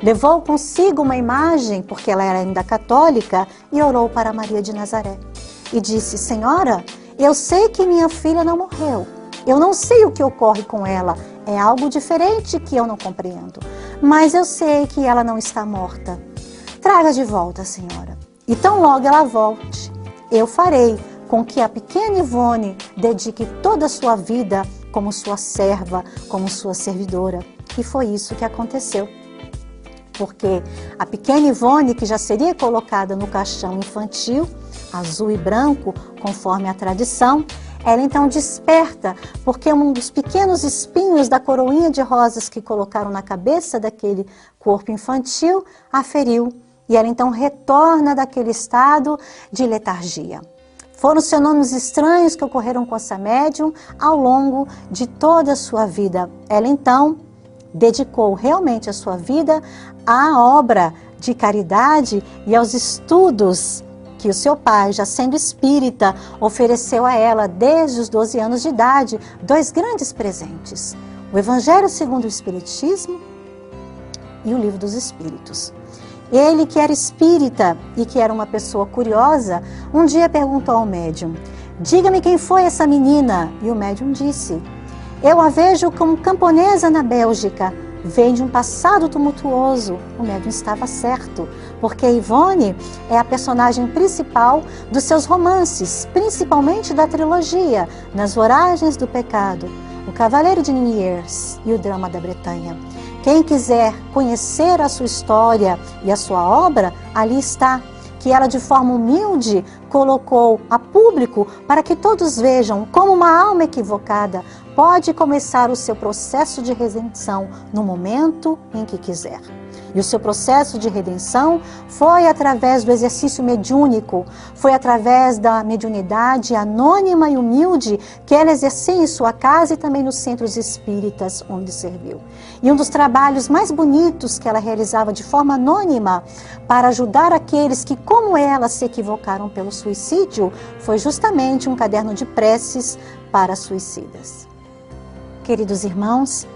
levou consigo uma imagem, porque ela era ainda católica, e orou para Maria de Nazaré. E disse: Senhora, eu sei que minha filha não morreu. Eu não sei o que ocorre com ela. É algo diferente que eu não compreendo. Mas eu sei que ela não está morta. Traga de volta, Senhora. E tão logo ela volte, eu farei com que a pequena Ivone dedique toda a sua vida como sua serva, como sua servidora. E foi isso que aconteceu. Porque a pequena Ivone, que já seria colocada no caixão infantil, azul e branco, conforme a tradição, ela então desperta, porque um dos pequenos espinhos da coroinha de rosas que colocaram na cabeça daquele corpo infantil a feriu. E ela então retorna daquele estado de letargia. Foram os fenômenos estranhos que ocorreram com essa médium ao longo de toda a sua vida. Ela então dedicou realmente a sua vida à obra de caridade e aos estudos que o seu pai, já sendo espírita, ofereceu a ela desde os 12 anos de idade, 2 grandes presentes: o Evangelho segundo o Espiritismo e o Livro dos Espíritos. Ele, que era espírita e que era uma pessoa curiosa, um dia perguntou ao médium: diga-me quem foi essa menina? E o médium disse: eu a vejo como camponesa na Bélgica, vem de um passado tumultuoso. O médium estava certo, porque Ivone é a personagem principal dos seus romances, principalmente da trilogia Nas Voragens do Pecado, O Cavaleiro de Niniers e O Drama da Bretanha. Quem quiser conhecer a sua história e a sua obra, ali está, que ela de forma humilde colocou a público para que todos vejam como uma alma equivocada pode começar o seu processo de redenção no momento em que quiser. E o seu processo de redenção foi através do exercício mediúnico, foi através da mediunidade anônima e humilde que ela exercia em sua casa e também nos centros espíritas onde serviu. E um dos trabalhos mais bonitos que ela realizava de forma anônima para ajudar aqueles que, como ela, se equivocaram pelo suicídio, foi justamente um caderno de preces para suicidas. Queridos irmãos,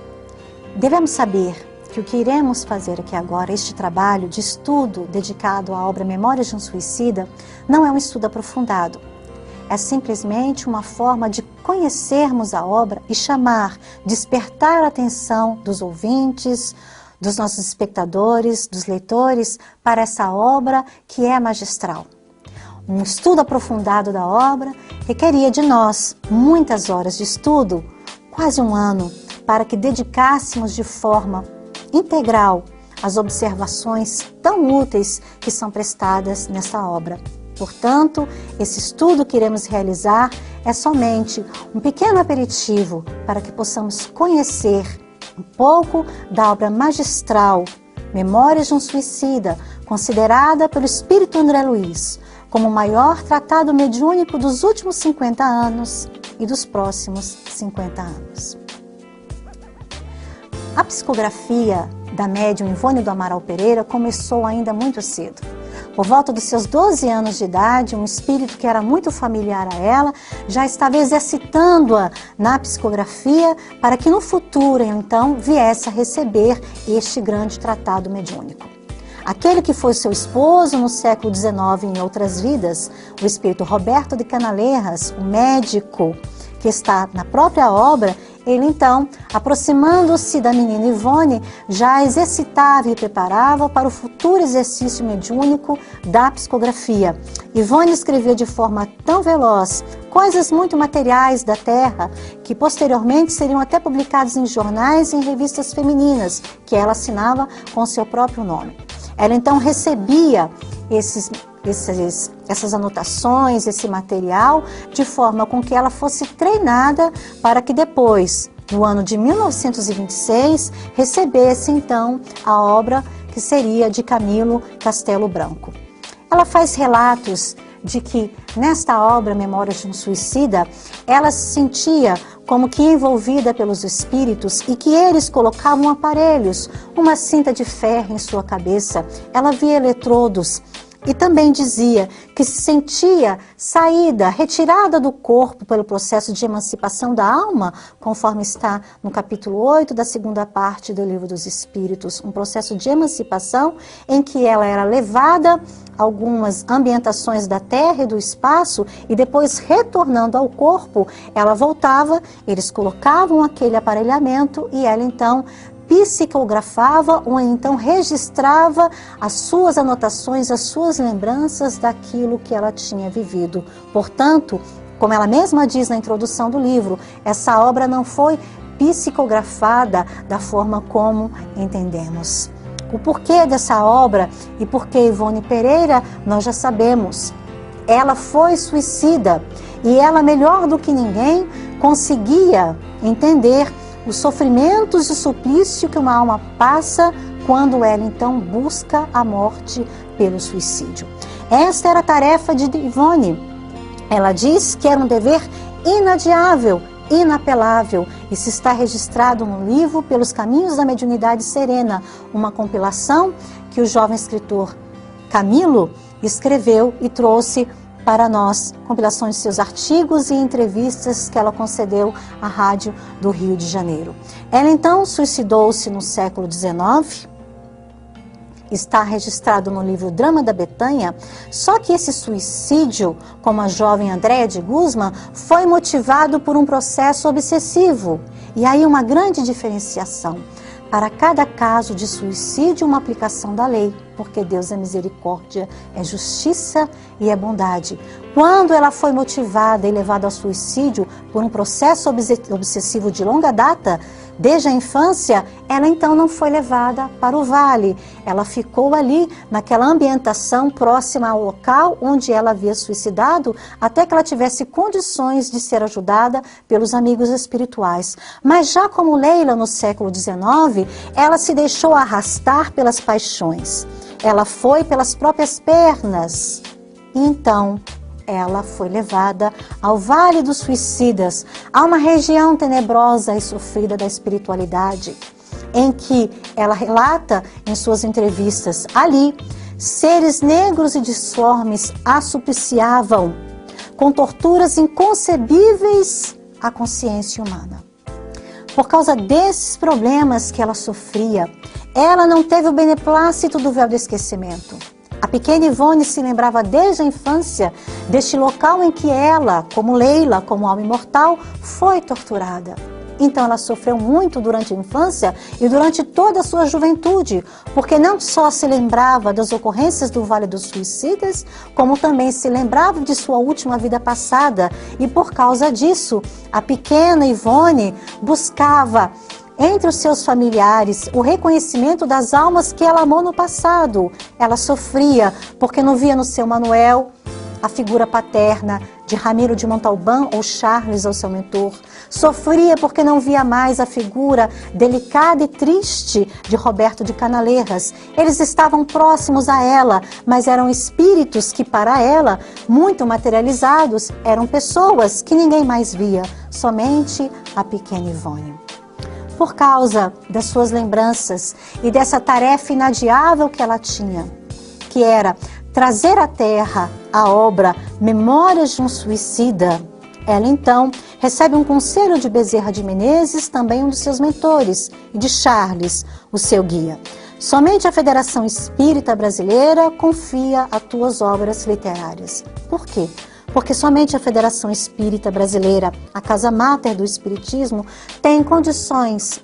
devemos saber que o que iremos fazer aqui agora, este trabalho de estudo dedicado à obra Memórias de um Suicida, não é um estudo aprofundado. É simplesmente uma forma de conhecermos a obra e chamar, despertar a atenção dos ouvintes, dos nossos espectadores, dos leitores, para essa obra que é magistral. Um estudo aprofundado da obra requeria de nós muitas horas de estudo, quase um ano, para que dedicássemos de forma integral as observações tão úteis que são prestadas nessa obra. Portanto, esse estudo que iremos realizar é somente um pequeno aperitivo para que possamos conhecer um pouco da obra magistral Memórias de um Suicida, considerada pelo Espírito André Luiz como o maior tratado mediúnico dos últimos 50 anos e dos próximos 50 anos. A psicografia da médium Ivone do Amaral Pereira começou ainda muito cedo. Por volta dos seus 12 anos de idade, um espírito que era muito familiar a ela já estava exercitando-a na psicografia para que no futuro, então, viesse a receber este grande tratado mediúnico. Aquele que foi seu esposo no século XIX em outras vidas, o espírito Roberto de Canaleiras, o médico que está na própria obra, ele então, aproximando-se da menina Ivone, já exercitava e preparava para o futuro exercício mediúnico da psicografia. Ivone escrevia de forma tão veloz coisas muito materiais da terra, que posteriormente seriam até publicadas em jornais e em revistas femininas, que ela assinava com seu próprio nome. Ela então recebia essas anotações, esse material, de forma com que ela fosse treinada para que depois, no ano de 1926, recebesse então a obra que seria de Camilo Castelo Branco. Ela faz relatos de que nesta obra Memórias de um Suicida, ela se sentia como que envolvida pelos espíritos e que eles colocavam aparelhos, uma cinta de ferro em sua cabeça. Ela via eletrodos e também dizia que se sentia saída, retirada do corpo pelo processo de emancipação da alma, conforme está no capítulo 8 da segunda parte do Livro dos Espíritos, um processo de emancipação em que ela era levada a algumas ambientações da terra e do espaço e depois retornando ao corpo, ela voltava, eles colocavam aquele aparelhamento e ela então psicografava ou então registrava as suas anotações, as suas lembranças daquilo que ela tinha vivido. Portanto, como ela mesma diz na introdução do livro, essa obra não foi psicografada da forma como entendemos. O porquê dessa obra e por que Ivone Pereira, nós já sabemos. Ela foi suicida e ela, melhor do que ninguém, conseguia entender os sofrimentos e o suplício que uma alma passa quando ela então busca a morte pelo suicídio. Esta era a tarefa de Ivone. Ela diz que era um dever inadiável, inapelável. Isso está registrado no livro Pelos Caminhos da Mediunidade Serena, uma compilação que o jovem escritor Camilo escreveu e trouxe para nós, compilações de seus artigos e entrevistas que ela concedeu à Rádio do Rio de Janeiro. Ela então suicidou-se no século XIX, está registrado no livro Drama da Betânia, só que esse suicídio, como a jovem Andréa de Guzmán, foi motivado por um processo obsessivo. E aí uma grande diferenciação. Para cada caso de suicídio, uma aplicação da lei, porque Deus é misericórdia, é justiça e é bondade. Quando ela foi motivada e levada ao suicídio por um processo obsessivo de longa data, desde a infância, ela então não foi levada para o vale. Ela ficou ali, naquela ambientação próxima ao local onde ela havia suicidado, até que ela tivesse condições de ser ajudada pelos amigos espirituais. Mas já como Leila, no século XIX, ela se deixou arrastar pelas paixões. Ela foi pelas próprias pernas. E então ela foi levada ao Vale dos Suicidas, a uma região tenebrosa e sofrida da espiritualidade, em que ela relata em suas entrevistas: ali, seres negros e disformes a supliciavam, com torturas inconcebíveis à consciência humana. por causa desses problemas que ela sofria, ela não teve o beneplácito do véu do esquecimento. A pequena Ivone se lembrava desde a infância deste local em que ela, como Leila, como alma imortal, foi torturada. Então ela sofreu muito durante a infância e durante toda a sua juventude, porque não só se lembrava das ocorrências do Vale dos Suicidas, como também se lembrava de sua última vida passada. E por causa disso, a pequena Ivone buscava entre os seus familiares o reconhecimento das almas que ela amou no passado. Ela sofria porque não via no seu Manuel a figura paterna de Ramiro de Montalbán ou Charles, ou seu mentor. Sofria porque não via mais a figura delicada e triste de Roberto de Canaleiras. Eles estavam próximos a ela, mas eram espíritos que para ela, muito materializados, eram pessoas que ninguém mais via, somente a pequena Ivone. Por causa das suas lembranças e dessa tarefa inadiável que ela tinha, que era trazer à Terra a obra Memórias de um Suicida, ela então recebe um conselho de Bezerra de Menezes, também um dos seus mentores, e de Charles, o seu guia. Somente a Federação Espírita Brasileira confia as tuas obras literárias. Por quê? Porque somente a Federação Espírita Brasileira, a casa máter do Espiritismo, tem condições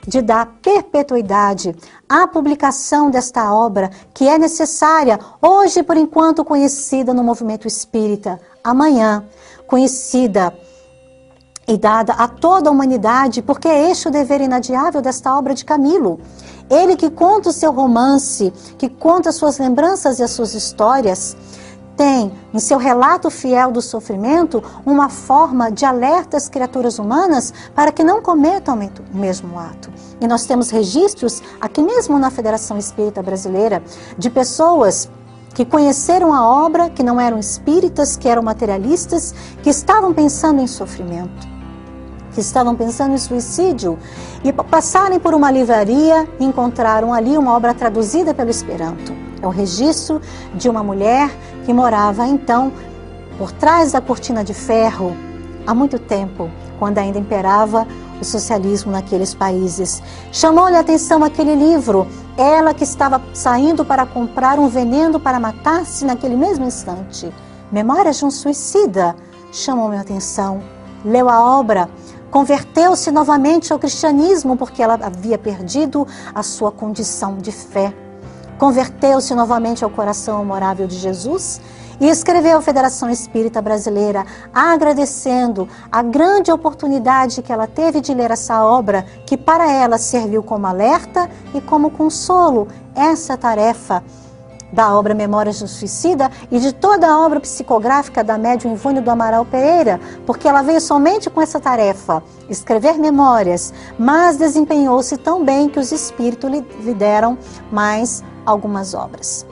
de dar perpetuidade à publicação desta obra, que é necessária, hoje por enquanto conhecida no movimento espírita, amanhã conhecida e dada a toda a humanidade, porque é este o dever inadiável desta obra de Camilo. Ele que conta o seu romance, que conta as suas lembranças e as suas histórias, tem em seu relato fiel do sofrimento uma forma de alerta às criaturas humanas para que não cometam o mesmo ato. E nós temos registros, aqui mesmo na Federação Espírita Brasileira, de pessoas que conheceram a obra, que não eram espíritas, que eram materialistas, que estavam pensando em sofrimento, que estavam pensando em suicídio, e passarem por uma livraria e encontraram ali uma obra traduzida pelo Esperanto. É o registro de uma mulher que morava, então, por trás da cortina de ferro, há muito tempo, quando ainda imperava o socialismo naqueles países. Chamou-lhe a atenção aquele livro, ela que estava saindo para comprar um veneno para matar-se naquele mesmo instante. Memórias de um Suicida, chamou-me a atenção. Leu a obra, converteu-se novamente ao cristianismo, porque ela havia perdido a sua condição de fé. Converteu-se novamente ao coração amorável de Jesus e escreveu à Federação Espírita Brasileira agradecendo a grande oportunidade que ela teve de ler essa obra, que para ela serviu como alerta e como consolo. Essa tarefa da obra Memórias do Suicida e de toda a obra psicográfica da médium Ivone do Amaral Pereira, porque ela veio somente com essa tarefa, escrever memórias, mas desempenhou-se tão bem que os espíritos lhe deram mais algumas obras.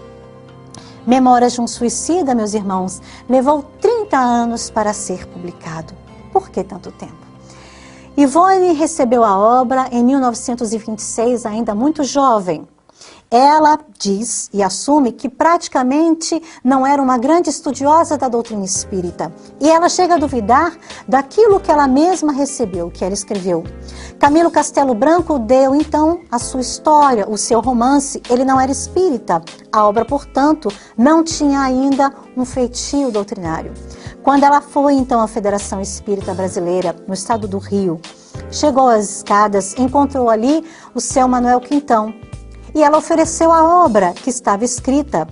Memórias de um Suicida, meus irmãos, levou 30 anos para ser publicado. Por que tanto tempo? Ivone recebeu a obra em 1926, ainda muito jovem. Ela diz e assume que praticamente não era uma grande estudiosa da doutrina espírita. E ela chega a duvidar daquilo que ela mesma recebeu, que ela escreveu. Camilo Castelo Branco deu, então, a sua história, o seu romance. Ele não era espírita. A obra, portanto, não tinha ainda um feitio doutrinário. Quando ela foi, então, à Federação Espírita Brasileira, no estado do Rio, chegou às escadas, encontrou ali o seu Manuel Quintão. E ela ofereceu a obra que estava escrita,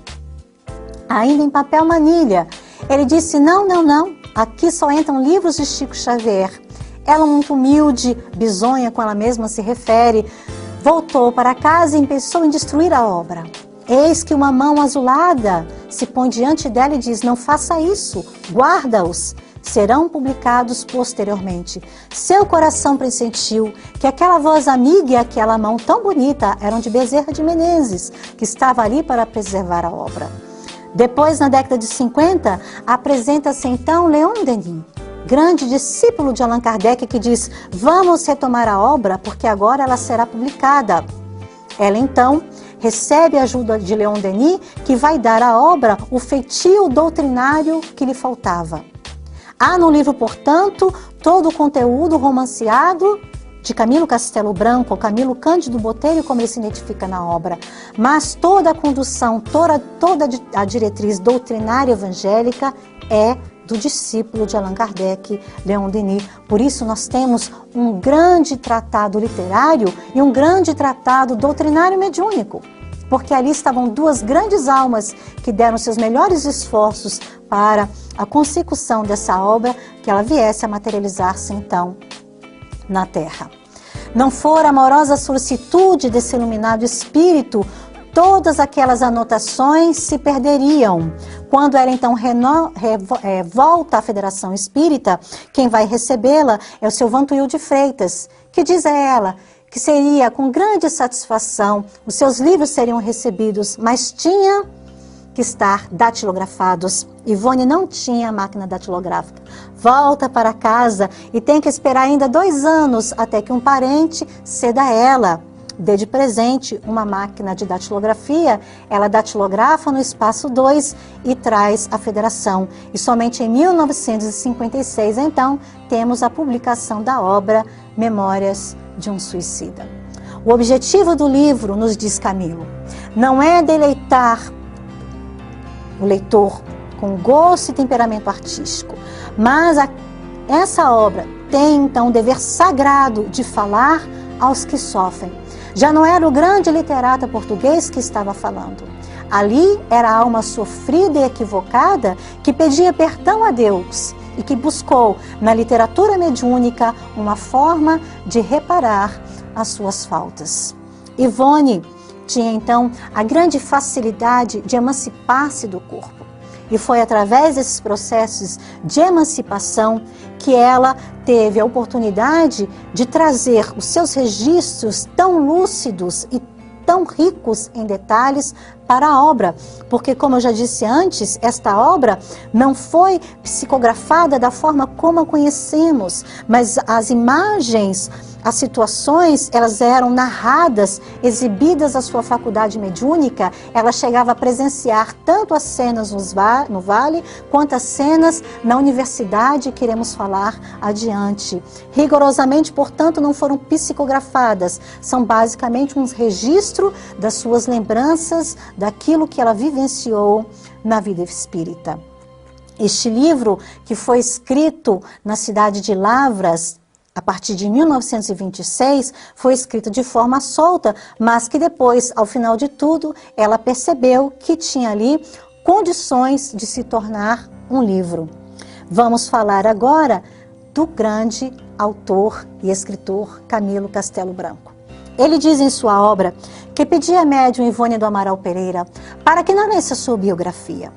ainda em papel manilha. Ele disse, não, aqui só entram livros de Chico Xavier. Ela, muito humilde, bisonha, como ela mesma se refere, voltou para casa e pensou em destruir a obra. Eis que uma mão azulada se põe diante dela e diz, não faça isso, guarda-os. Serão publicados posteriormente. Seu coração pressentiu que aquela voz amiga e aquela mão tão bonita eram de Bezerra de Menezes, que estava ali para preservar a obra. Depois, na década de 50, apresenta-se então Leon Denis, grande discípulo de Allan Kardec, que diz, vamos retomar a obra porque agora ela será publicada. Ela então recebe a ajuda de Leon Denis, que vai dar à obra o feitio doutrinário que lhe faltava. Há no livro, portanto, todo o conteúdo romanceado de Camilo Castelo Branco, ou Camilo Cândido Botelho, como ele se identifica na obra, mas toda a condução, toda a diretriz doutrinária evangélica é do discípulo de Allan Kardec, Leon Denis. Por isso nós temos um grande tratado literário e um grande tratado doutrinário mediúnico, porque ali estavam duas grandes almas que deram seus melhores esforços para a consecução dessa obra, que ela viesse a materializar-se então na Terra. Não for a amorosa solicitude desse iluminado espírito, todas aquelas anotações se perderiam. Quando ela então volta à Federação Espírita, quem vai recebê-la é o seu Vantuil de Freitas, que diz a ela que seria com grande satisfação, os seus livros seriam recebidos, mas tinha que estar datilografados. Ivone não tinha máquina datilográfica. Volta para casa e tem que esperar ainda 2 anos até que um parente ceda a ela, dê de presente uma máquina de datilografia. Ela datilografa no espaço 2 e traz à Federação. E somente em 1956, então, temos a publicação da obra Memórias de um Suicida. O objetivo do livro, nos diz Camilo, não é deleitar o leitor com gosto e temperamento artístico, mas essa obra tem então o dever sagrado de falar aos que sofrem. Já não era o grande literata português que estava falando. Ali era a alma sofrida e equivocada que pedia perdão a Deus e que buscou na literatura mediúnica uma forma de reparar as suas faltas. Ivone tinha então a grande facilidade de emancipar-se do corpo. E foi através desses processos de emancipação que ela teve a oportunidade de trazer os seus registros tão lúcidos e tão ricos em detalhes para a obra. Porque, como eu já disse antes, esta obra não foi psicografada da forma como a conhecemos, mas as imagens, as situações, elas eram narradas, exibidas à sua faculdade mediúnica. Ela chegava a presenciar tanto as cenas no Vale, quanto as cenas na universidade, que iremos falar adiante. Rigorosamente, portanto, não foram psicografadas, são basicamente um registro das suas lembranças, daquilo que ela vivenciou na vida espírita. Este livro, que foi escrito na cidade de Lavras, a partir de 1926, foi escrito de forma solta, mas que depois, ao final de tudo, ela percebeu que tinha ali condições de se tornar um livro. Vamos falar agora do grande autor e escritor Camilo Castelo Branco. Ele diz em sua obra que pedia à médium Ivone do Amaral Pereira para que não lesse a sua biografia,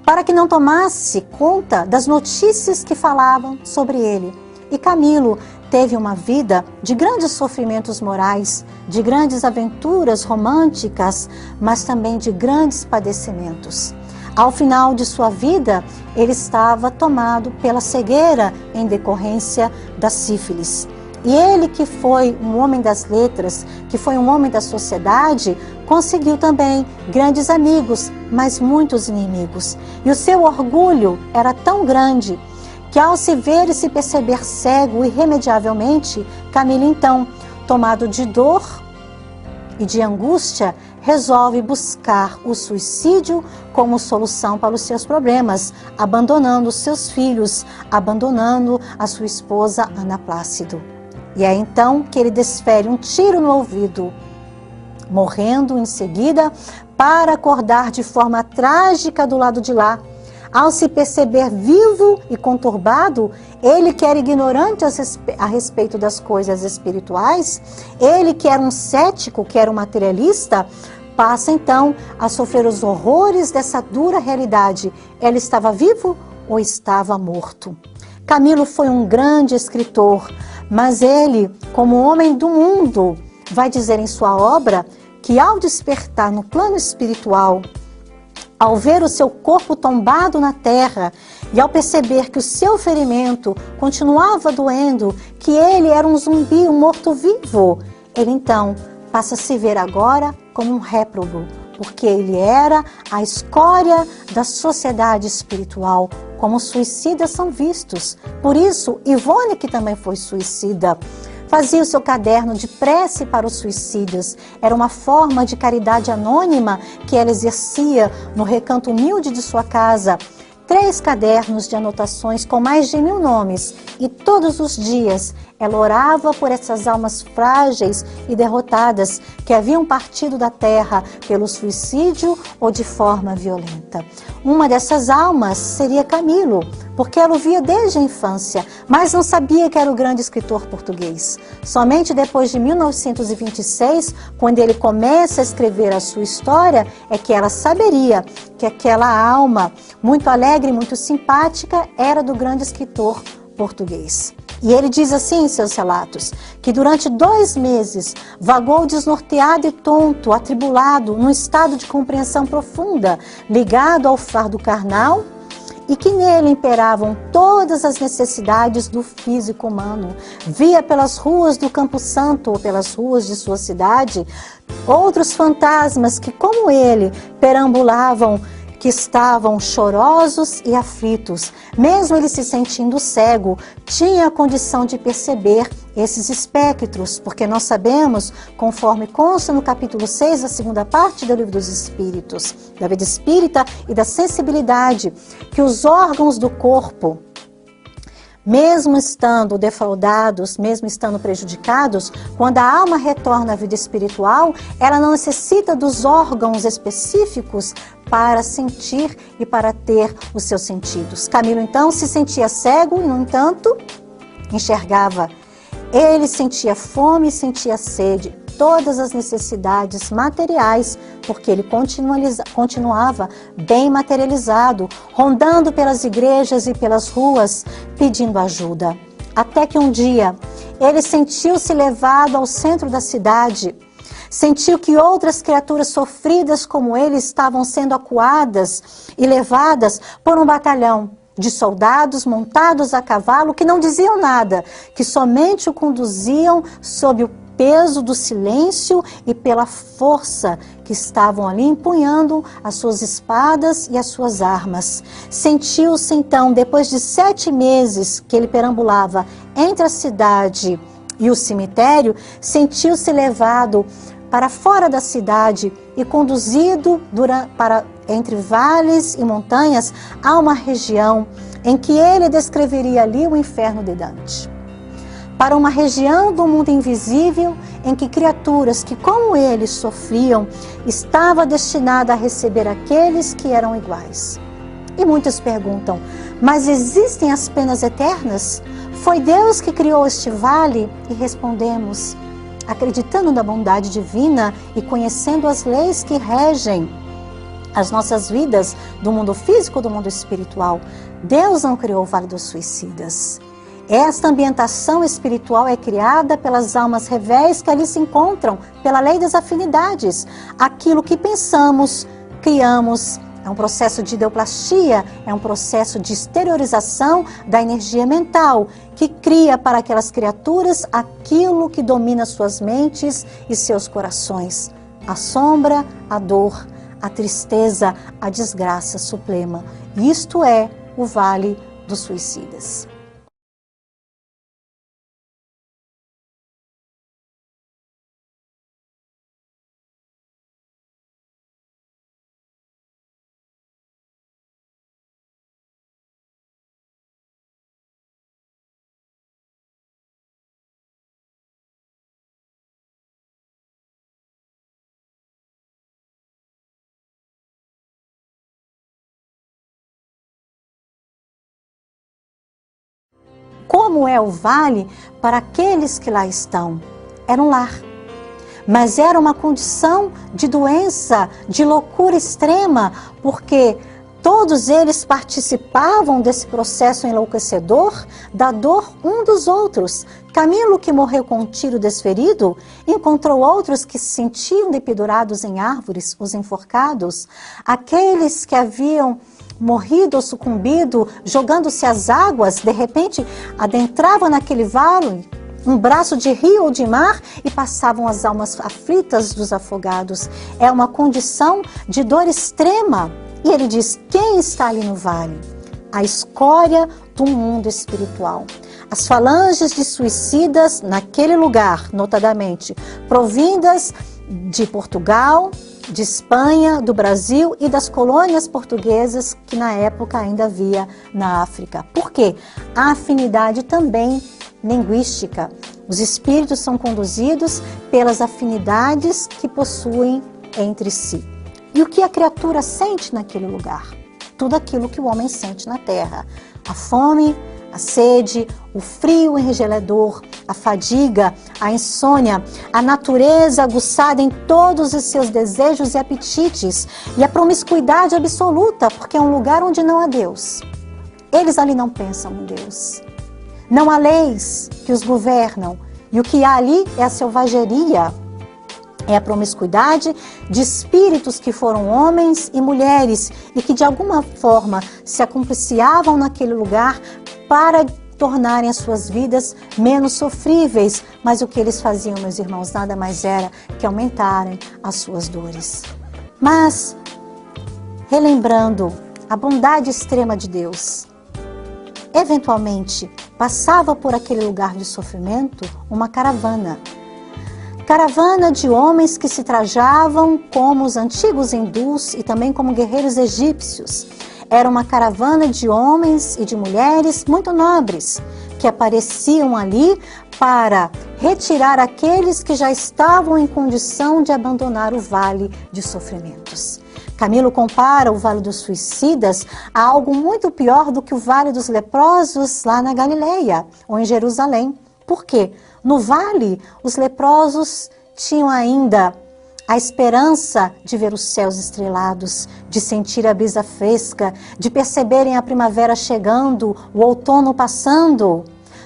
para que não tomasse conta das notícias que falavam sobre ele. E Camilo teve uma vida de grandes sofrimentos morais, de grandes aventuras românticas, mas também de grandes padecimentos. Ao final de sua vida, ele estava tomado pela cegueira em decorrência da sífilis. E ele, que foi um homem das letras, que foi um homem da sociedade, conseguiu também grandes amigos, mas muitos inimigos. E o seu orgulho era tão grande que, ao se ver e se perceber cego irremediavelmente, Camilo então, tomado de dor e de angústia, resolve buscar o suicídio como solução para os seus problemas, abandonando seus filhos, abandonando a sua esposa Ana Plácido. E é então que ele desfere um tiro no ouvido, morrendo em seguida, para acordar de forma trágica do lado de lá. Ao se perceber vivo e conturbado, ele que era ignorante a respeito das coisas espirituais, ele que era um cético, que era um materialista, passa então a sofrer os horrores dessa dura realidade. Ele estava vivo ou estava morto? Camilo foi um grande escritor, mas ele, como homem do mundo, vai dizer em sua obra que, ao despertar no plano espiritual, ao ver o seu corpo tombado na terra e ao perceber que o seu ferimento continuava doendo, que ele era um zumbi, um morto-vivo, ele então passa a se ver agora como um réprobo, porque ele era a escória da sociedade espiritual, como suicidas são vistos. Por isso, Ivone, que também foi suicida, fazia o seu caderno de prece para os suicídios. Era uma forma de caridade anônima que ela exercia no recanto humilde de sua casa. 3 cadernos de anotações com mais de 1000 nomes, e todos os dias ela orava por essas almas frágeis e derrotadas que haviam partido da terra pelo suicídio ou de forma violenta. Uma dessas almas seria Camilo, porque ela o via desde a infância, mas não sabia que era o grande escritor português. Somente depois de 1926, quando ele começa a escrever a sua história, é que ela saberia que aquela alma, muito alegre e muito simpática, era do grande escritor português. E ele diz assim em seus relatos, que durante 2 meses vagou desnorteado e tonto, atribulado, num estado de compreensão profunda, ligado ao fardo carnal, e que nele imperavam todas as necessidades do físico humano. Via pelas ruas do Campo Santo ou pelas ruas de sua cidade outros fantasmas que, como ele, perambulavam, que estavam chorosos e aflitos. Mesmo ele se sentindo cego, tinha a condição de perceber esses espectros, porque nós sabemos, conforme consta no capítulo 6, a segunda parte do Livro dos Espíritos, da vida espírita e da sensibilidade, que os órgãos do corpo, mesmo estando defraudados, mesmo estando prejudicados, quando a alma retorna à vida espiritual, ela não necessita dos órgãos específicos para sentir e para ter os seus sentidos. Camilo, então, se sentia cego e, no entanto, enxergava. Ele sentia fome e sentia sede, todas as necessidades materiais, porque ele continuava bem materializado, rondando pelas igrejas e pelas ruas, pedindo ajuda. Até que um dia, ele sentiu-se levado ao centro da cidade, sentiu que outras criaturas sofridas como ele estavam sendo acuadas e levadas por um batalhão de soldados montados a cavalo que não diziam nada, que somente o conduziam sob o peso do silêncio e pela força que estavam ali empunhando as suas espadas e as suas armas. Sentiu-se então, depois de 7 meses que ele perambulava entre a cidade e o cemitério, sentiu-se levado para fora da cidade e conduzido entre vales e montanhas a uma região em que ele descreveria ali o inferno de Dante. Para uma região do mundo invisível em que criaturas que como ele sofriam, estava destinada a receber aqueles que eram iguais. E muitos perguntam, mas existem as penas eternas? Foi Deus que criou este vale? E respondemos, acreditando na bondade divina e conhecendo as leis que regem as nossas vidas do mundo físico, do mundo espiritual, Deus não criou o Vale dos Suicidas. Esta ambientação espiritual é criada pelas almas revéis que ali se encontram, pela lei das afinidades. Aquilo que pensamos, criamos. É um processo de ideoplastia, é um processo de exteriorização da energia mental, que cria para aquelas criaturas aquilo que domina suas mentes e seus corações. A sombra, a dor, a tristeza, a desgraça suprema. Isto é o Vale dos Suicidas. Como é o vale para aqueles que lá estão? Era um lar, mas era uma condição de doença, de loucura extrema, porque todos eles participavam desse processo enlouquecedor da dor um dos outros. Camilo, que morreu com um tiro desferido, encontrou outros que se sentiam dependurados em árvores, os enforcados. Aqueles que haviam morrido ou sucumbido, jogando-se às águas, de repente adentravam naquele vale, um braço de rio ou de mar, e passavam as almas aflitas dos afogados. É uma condição de dor extrema. E ele diz, quem está ali no vale? A escória do mundo espiritual. As falanges de suicidas naquele lugar, notadamente, provindas de Portugal, de Espanha, do Brasil e das colônias portuguesas que na época ainda havia na África. Por quê? A afinidade também linguística. Os espíritos são conduzidos pelas afinidades que possuem entre si. E o que a criatura sente naquele lugar? Tudo aquilo que o homem sente na terra. A fome, a sede, o frio enregeledor, a fadiga, a insônia, a natureza aguçada em todos os seus desejos e apetites e a promiscuidade absoluta, porque é um lugar onde não há Deus. Eles ali não pensam em Deus. Não há leis que os governam e o que há ali é a selvageria, é a promiscuidade de espíritos que foram homens e mulheres e que de alguma forma se acompliciavam naquele lugar para tornarem as suas vidas menos sofríveis. Mas o que eles faziam, meus irmãos, nada mais era que aumentarem as suas dores. Mas, relembrando a bondade extrema de Deus, eventualmente passava por aquele lugar de sofrimento uma caravana. Caravana de homens que se trajavam como os antigos hindus e também como guerreiros egípcios. Era uma caravana de homens e de mulheres muito nobres, que apareciam ali para retirar aqueles que já estavam em condição de abandonar o vale de sofrimentos. Camilo compara o Vale dos Suicidas a algo muito pior do que o Vale dos Leprosos lá na Galileia ou em Jerusalém. Por quê? No vale, os leprosos tinham ainda a esperança de ver os céus estrelados, de sentir a brisa fresca, de perceberem a primavera chegando, o outono passando.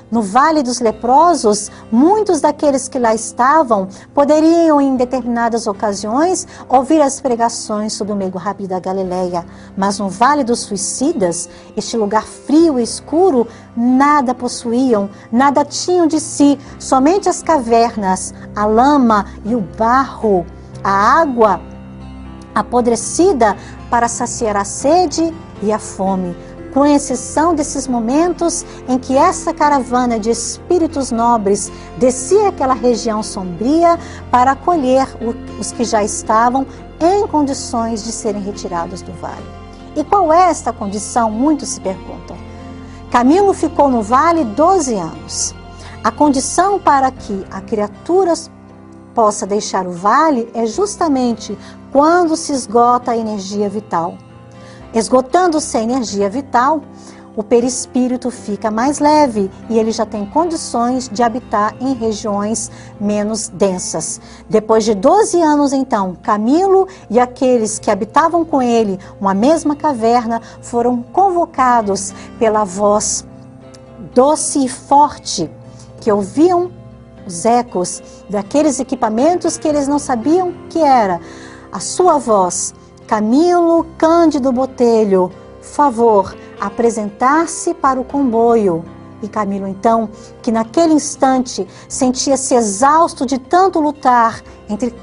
No Vale dos Leprosos, muitos daqueles que lá estavam poderiam, em determinadas ocasiões, ouvir as pregações sobre o meio rápido da Galileia. Mas no Vale dos Suicidas, este lugar frio e escuro, nada possuíam, nada tinham de si, somente as cavernas, a lama e o barro, a água apodrecida para saciar a sede e a fome. Com exceção desses momentos em que essa caravana de espíritos nobres descia aquela região sombria para acolher os que já estavam em condições de serem retirados do vale. E qual é esta condição? Muitos se perguntam. Camilo ficou no vale 12 anos. A condição para que a criatura possa deixar o vale é justamente quando se esgota a energia vital. Esgotando-se a energia vital, o perispírito fica mais leve e ele já tem condições de habitar em regiões menos densas. Depois de 12 anos, então, Camilo e aqueles que habitavam com ele uma mesma caverna foram convocados pela voz doce e forte, que ouviam os ecos daqueles equipamentos que eles não sabiam que era. A sua voz: Camilo Cândido Botelho, favor, apresentar-se para o comboio. E Camilo, então, que naquele instante sentia-se exausto de tanto lutar entre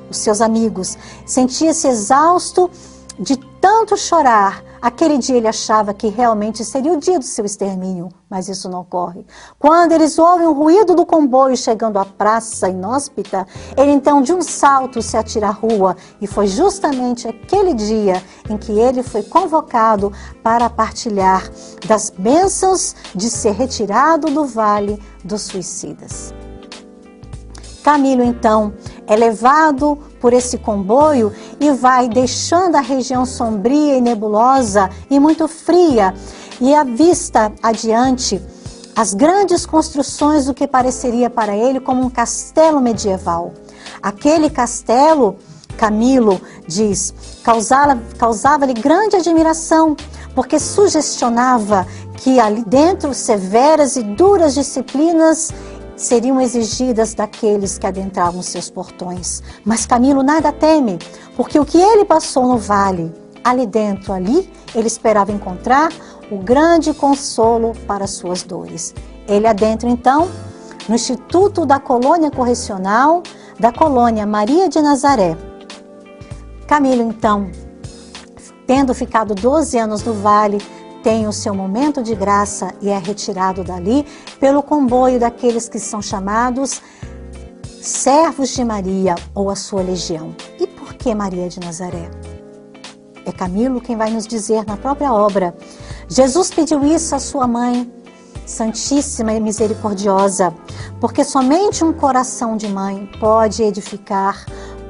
os seus amigos, sentia-se exausto de tanto chorar. Aquele dia ele achava que realmente seria o dia do seu extermínio, mas isso não ocorre. Quando eles ouvem o ruído do comboio chegando à praça inóspita, ele então de um salto se atira à rua. E foi justamente aquele dia em que ele foi convocado para partilhar das bênçãos de ser retirado do Vale dos Suicidas. Camilo, então, é levado por esse comboio e vai deixando a região sombria e nebulosa e muito fria, e avista adiante as grandes construções do que pareceria para ele como um castelo medieval. Aquele castelo, Camilo diz, causava-lhe grande admiração, porque sugestionava que ali dentro severas e duras disciplinas seriam exigidas daqueles que adentravam seus portões. Mas Camilo nada teme, porque o que ele passou no vale, ali dentro, ele esperava encontrar o grande consolo para suas dores. Ele adentra, então, no Instituto da Colônia Correcional da Colônia Maria de Nazaré. Camilo, então, tendo ficado 12 anos no vale, tem o seu momento de graça e é retirado dali pelo comboio daqueles que são chamados servos de Maria ou a sua legião. E por que Maria de Nazaré? É Camilo quem vai nos dizer na própria obra. Jesus pediu isso à sua mãe, Santíssima e Misericordiosa, porque somente um coração de mãe pode edificar,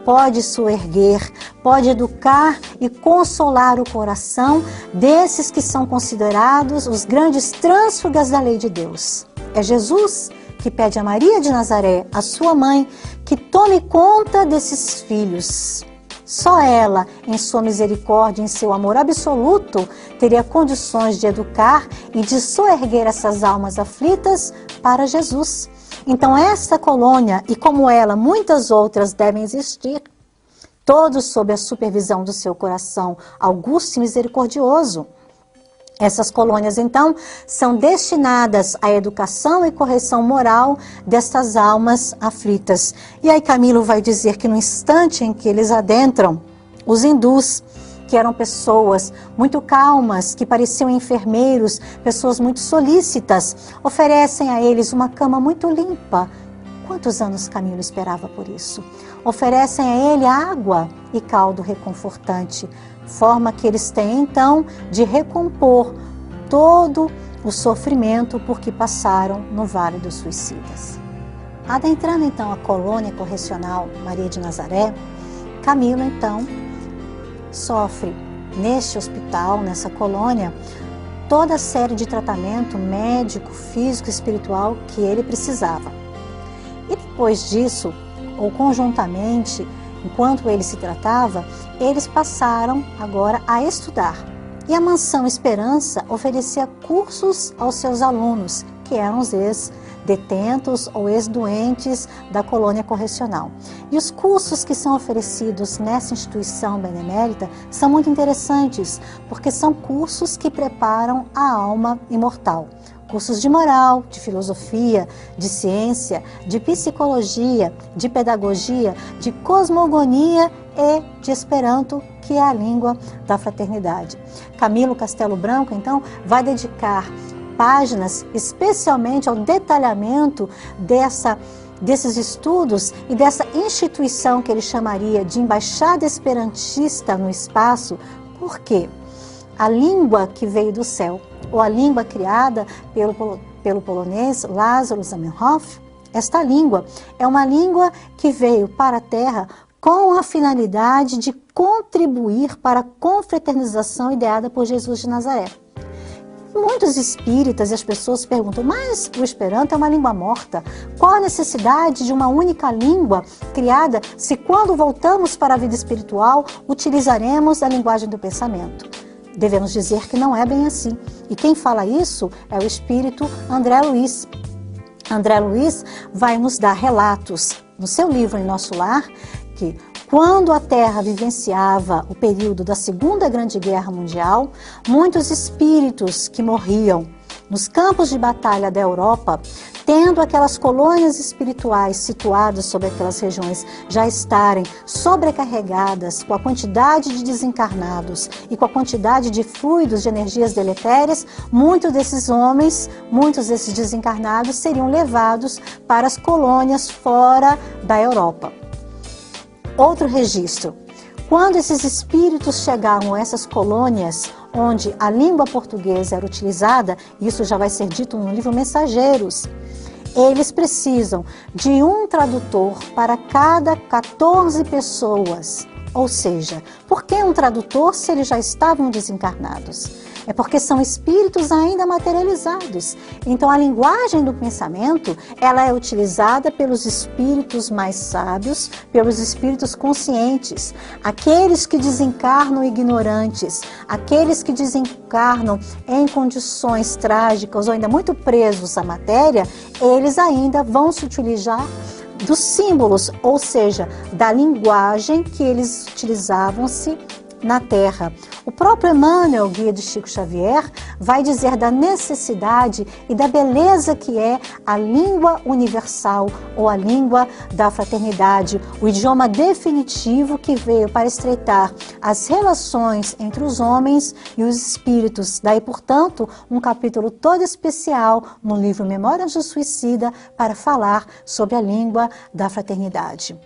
pode soerguer, pode educar e consolar o coração desses que são considerados os grandes trânsfugas da lei de Deus. É Jesus que pede a Maria de Nazaré, a sua mãe, que tome conta desses filhos. Só ela, em sua misericórdia, em seu amor absoluto, teria condições de educar e de soerguer essas almas aflitas para Jesus. Então esta colônia, e como ela, muitas outras devem existir, todos sob a supervisão do seu coração augusto e misericordioso. Essas colônias, então, são destinadas à educação e correção moral destas almas aflitas. E aí Camilo vai dizer que no instante em que eles adentram, os hindus, que eram pessoas muito calmas, que pareciam enfermeiros, pessoas muito solícitas, oferecem a eles uma cama muito limpa. Quantos anos Camilo esperava por isso? Oferecem a ele água e caldo reconfortante, forma que eles têm então de recompor todo o sofrimento por que passaram no Vale dos Suicidas. Adentrando então a colônia correcional Maria de Nazaré, Camilo então sofre neste hospital, nessa colônia, toda a série de tratamento médico, físico e espiritual que ele precisava. E depois disso, ou conjuntamente, enquanto ele se tratava, eles passaram agora a estudar. E a Mansão Esperança oferecia cursos aos seus alunos, que eram os ex-detentos ou ex-doentes da colônia correcional. E os cursos que são oferecidos nessa instituição benemérita são muito interessantes, porque são cursos que preparam a alma imortal. Cursos de moral, de filosofia, de ciência, de psicologia, de pedagogia, de cosmogonia e de Esperanto, que é a língua da fraternidade. Camilo Castelo Branco, então, vai dedicar páginas especialmente ao detalhamento desses estudos e dessa instituição que ele chamaria de Embaixada Esperantista no Espaço. Por quê? A língua que veio do céu, ou a língua criada pelo polonês Lázaro Zamenhof, esta língua é uma língua que veio para a Terra com a finalidade de contribuir para a confraternização ideada por Jesus de Nazaré. Muitos espíritas e as pessoas perguntam, mas o Esperanto é uma língua morta? Qual a necessidade de uma única língua criada se quando voltamos para a vida espiritual utilizaremos a linguagem do pensamento? Devemos dizer que não é bem assim. E quem fala isso é o espírito André Luiz. André Luiz vai nos dar relatos no seu livro Em Nosso Lar, que quando a Terra vivenciava o período da Segunda Grande Guerra Mundial, muitos espíritos que morriam nos campos de batalha da Europa, tendo aquelas colônias espirituais situadas sobre aquelas regiões já estarem sobrecarregadas com a quantidade de desencarnados e com a quantidade de fluidos de energias deletérias, muitos desses homens, muitos desses desencarnados seriam levados para as colônias fora da Europa. Outro registro. Quando esses espíritos chegavam a essas colônias onde a língua portuguesa era utilizada, isso já vai ser dito no livro Mensageiros, eles precisam de um tradutor para cada 14 pessoas. Ou seja, por que um tradutor se eles já estavam desencarnados? É porque são espíritos ainda materializados. Então a linguagem do pensamento, ela é utilizada pelos espíritos mais sábios, pelos espíritos conscientes, aqueles que desencarnam ignorantes, aqueles que desencarnam em condições trágicas ou ainda muito presos à matéria, eles ainda vão se utilizar dos símbolos, ou seja, da linguagem que eles utilizavam-se na Terra. O próprio Emmanuel, guia de Chico Xavier, vai dizer da necessidade e da beleza que é a língua universal ou a língua da fraternidade, o idioma definitivo que veio para estreitar as relações entre os homens e os espíritos. Daí, portanto, um capítulo todo especial no livro Memórias do Suicida para falar sobre a língua da fraternidade.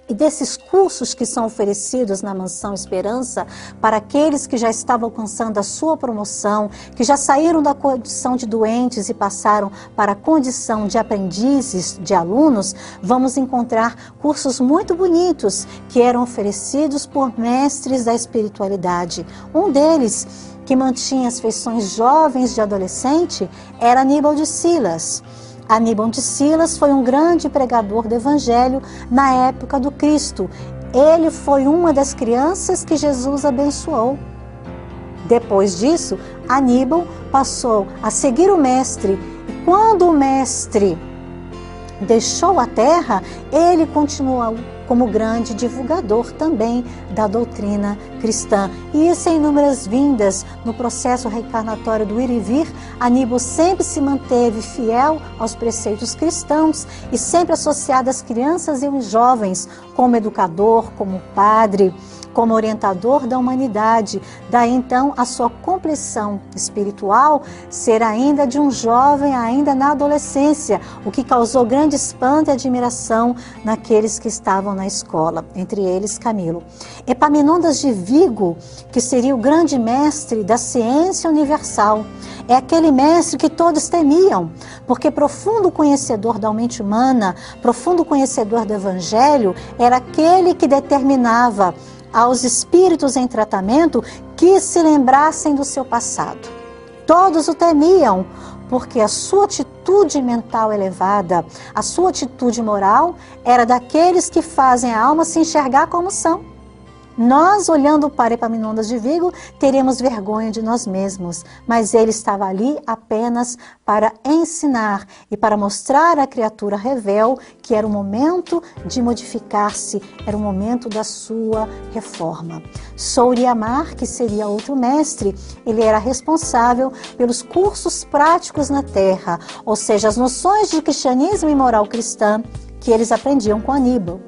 E desses cursos que são oferecidos na Mansão Esperança para aqueles que já estavam alcançando a sua promoção, que já saíram da condição de doentes e passaram para a condição de aprendizes, de alunos, vamos encontrar cursos muito bonitos que eram oferecidos por mestres da espiritualidade. Um deles, que mantinha as feições jovens de adolescente, era Aníbal de Silas. Aníbal de Silas foi um grande pregador do Evangelho na época do Cristo. Ele foi uma das crianças que Jesus abençoou. Depois disso, Aníbal passou a seguir o mestre. E quando o mestre deixou a terra, ele continuou como grande divulgador também da doutrina cristã. E isso em inúmeras vindas no processo reencarnatório do ir e vir, Aníbal sempre se manteve fiel aos preceitos cristãos e sempre associado às crianças e aos jovens, como educador, como padre, como orientador da humanidade. Daí então a sua compleição espiritual ser ainda de um jovem, ainda na adolescência, o que causou grande espanto e admiração naqueles que estavam na escola, entre eles Camilo. Epaminondas de Vigo, que seria o grande mestre da ciência universal, é aquele mestre que todos temiam, porque profundo conhecedor da mente humana, profundo conhecedor do Evangelho, era aquele que determinava aos espíritos em tratamento que se lembrassem do seu passado. Todos o temiam, porque a sua atitude mental elevada, a sua atitude moral, era daqueles que fazem a alma se enxergar como são. Nós, olhando para Epaminondas de Vigo, teríamos vergonha de nós mesmos, mas ele estava ali apenas para ensinar e para mostrar à criatura rebelde que era o momento de modificar-se, era o momento da sua reforma. Souriamar, que seria outro mestre, ele era responsável pelos cursos práticos na Terra, ou seja, as noções de cristianismo e moral cristã que eles aprendiam com Aníbal.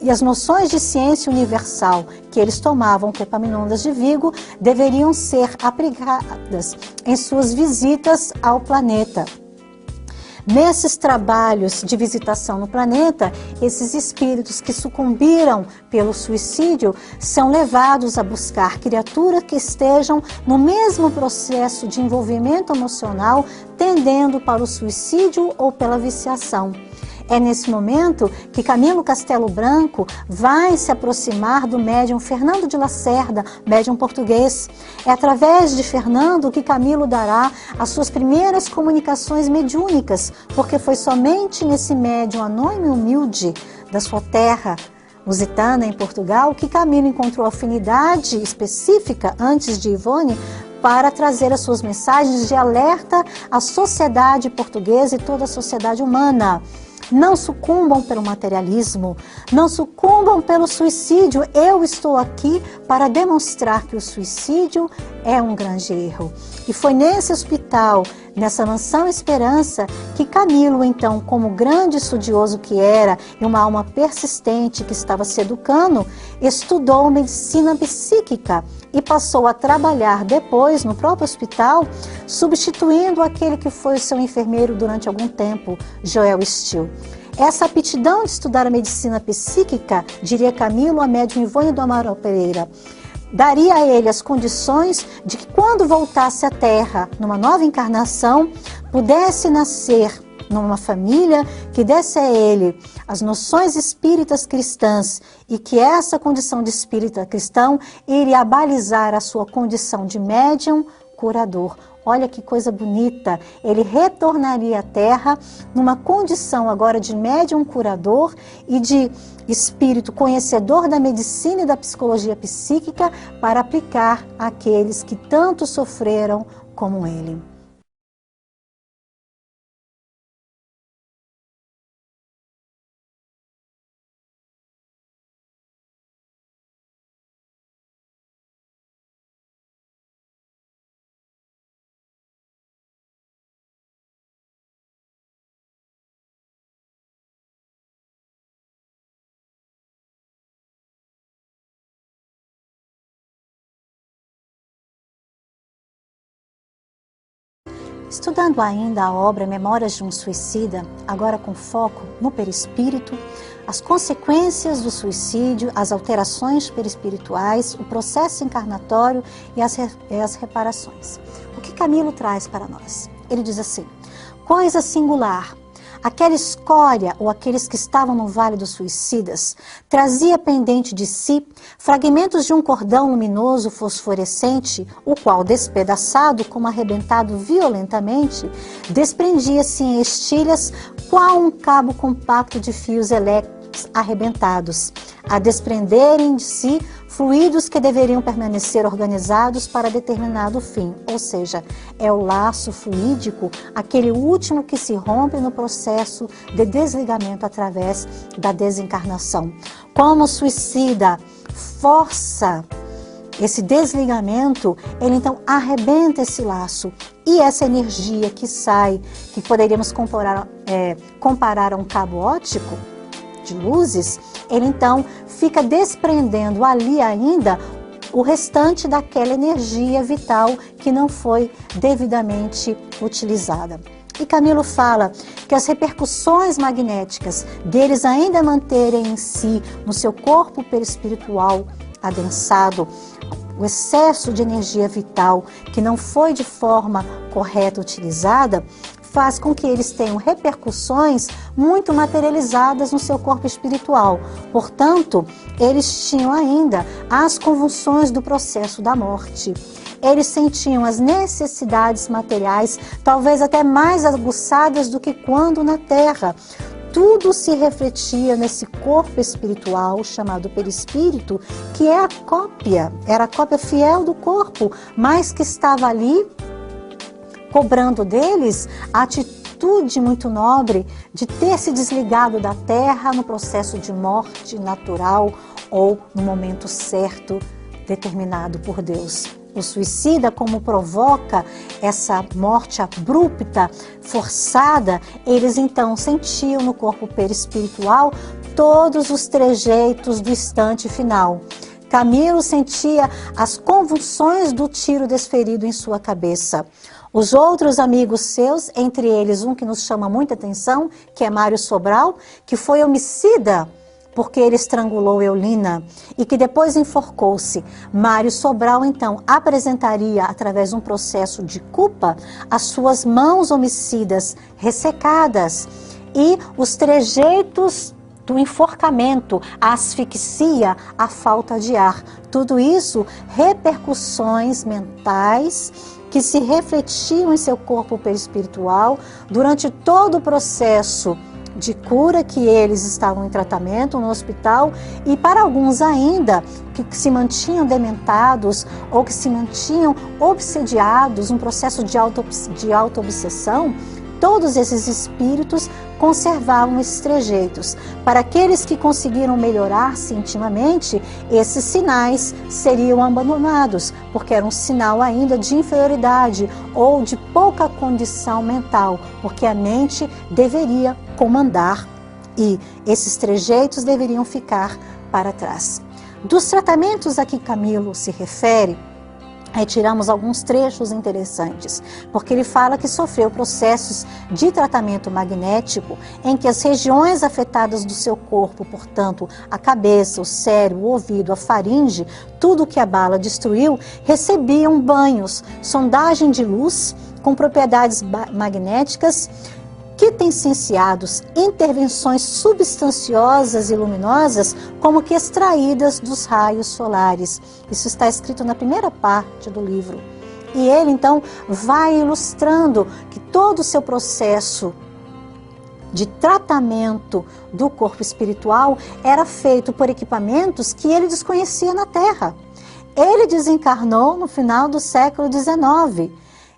E as noções de ciência universal que eles tomavam com Epaminondas de Vigo deveriam ser aplicadas em suas visitas ao planeta. Nesses trabalhos de visitação no planeta, esses espíritos que sucumbiram pelo suicídio são levados a buscar criaturas que estejam no mesmo processo de envolvimento emocional, tendendo para o suicídio ou pela viciação. É nesse momento que Camilo Castelo Branco vai se aproximar do médium Fernando de Lacerda, médium português. É através de Fernando que Camilo dará as suas primeiras comunicações mediúnicas, porque foi somente nesse médium anônimo e humilde da sua terra lusitana, em Portugal, que Camilo encontrou afinidade específica, antes de Ivone, para trazer as suas mensagens de alerta à sociedade portuguesa e toda a sociedade humana. Não sucumbam pelo materialismo, não sucumbam pelo suicídio. Eu estou aqui para demonstrar que o suicídio é um grande erro. E foi nesse hospital, nessa Mansão Esperança, que Camilo, então, como grande estudioso que era e uma alma persistente que estava se educando, estudou medicina psíquica e passou a trabalhar depois no próprio hospital, substituindo aquele que foi o seu enfermeiro durante algum tempo, Joel Still. Essa aptidão de estudar a medicina psíquica, diria Camilo, a médium Ivone do Amaral Pereira, daria a ele as condições de que quando voltasse à Terra, numa nova encarnação, pudesse nascer numa família que desse a ele as noções espíritas cristãs e que essa condição de espírita cristão iria balizar a sua condição de médium curador. Olha que coisa bonita, ele retornaria à Terra numa condição agora de médium curador e de espírito conhecedor da medicina e da psicologia psíquica para aplicar àqueles que tanto sofreram como ele. Estudando ainda a obra Memórias de um Suicida, agora com foco no perispírito, as consequências do suicídio, as alterações perispirituais, o processo encarnatório e as reparações. O que Camilo traz para nós? Ele diz assim: coisa singular, aquela escória ou aqueles que estavam no Vale dos Suicidas trazia pendente de si fragmentos de um cordão luminoso fosforescente, o qual, despedaçado como arrebentado violentamente, desprendia-se em estilhas qual um cabo compacto de fios elétricos arrebentados, a desprenderem de si fluidos que deveriam permanecer organizados para determinado fim, ou seja, é o laço fluídico, aquele último que se rompe no processo de desligamento através da desencarnação. Como o suicida força esse desligamento, ele então arrebenta esse laço e essa energia que sai, que poderíamos comparar a um cabo óptico de luzes, ele então fica desprendendo ali ainda o restante daquela energia vital que não foi devidamente utilizada. E Camilo fala que as repercussões magnéticas deles ainda manterem em si, no seu corpo perispiritual adensado, o excesso de energia vital que não foi de forma correta utilizada, faz com que eles tenham repercussões muito materializadas no seu corpo espiritual. Portanto, eles tinham ainda as convulsões do processo da morte. Eles sentiam as necessidades materiais, talvez até mais aguçadas do que quando na Terra. Tudo se refletia nesse corpo espiritual chamado perispírito, que é era a cópia fiel do corpo, mas que estava ali cobrando deles a atitude muito nobre de ter se desligado da Terra no processo de morte natural ou no momento certo determinado por Deus. O suicida, como provoca essa morte abrupta, forçada, eles então sentiam no corpo perispiritual todos os trejeitos do instante final. Camilo sentia as convulsões do tiro desferido em sua cabeça. Os outros amigos seus, entre eles um que nos chama muita atenção, que é Mário Sobral, que foi homicida porque ele estrangulou Eulina e que depois enforcou-se. Mário Sobral, então, apresentaria, através de um processo de culpa, as suas mãos homicidas ressecadas e os trejeitos do enforcamento, a asfixia, a falta de ar. Tudo isso, repercussões mentais que se refletiam em seu corpo perispiritual durante todo o processo de cura que eles estavam em tratamento no hospital, e para alguns ainda que se mantinham dementados ou que se mantinham obsediados, um processo de auto-obsessão, todos esses espíritos conservavam esses trejeitos. Para aqueles que conseguiram melhorar-se intimamente, esses sinais seriam abandonados, porque era um sinal ainda de inferioridade ou de pouca condição mental, porque a mente deveria comandar e esses trejeitos deveriam ficar para trás. Dos tratamentos a que Camilo se refere, retiramos alguns trechos interessantes, porque ele fala que sofreu processos de tratamento magnético em que as regiões afetadas do seu corpo, portanto, a cabeça, o cérebro, o ouvido, a faringe, tudo que a bala destruiu, recebiam banhos, sondagem de luz com propriedades magnéticas, quintessenciados, intervenções substanciosas e luminosas, como que extraídas dos raios solares. Isso está escrito na primeira parte do livro. E ele, então, vai ilustrando que todo o seu processo de tratamento do corpo espiritual era feito por equipamentos que ele desconhecia na Terra. Ele desencarnou no final do século XIX.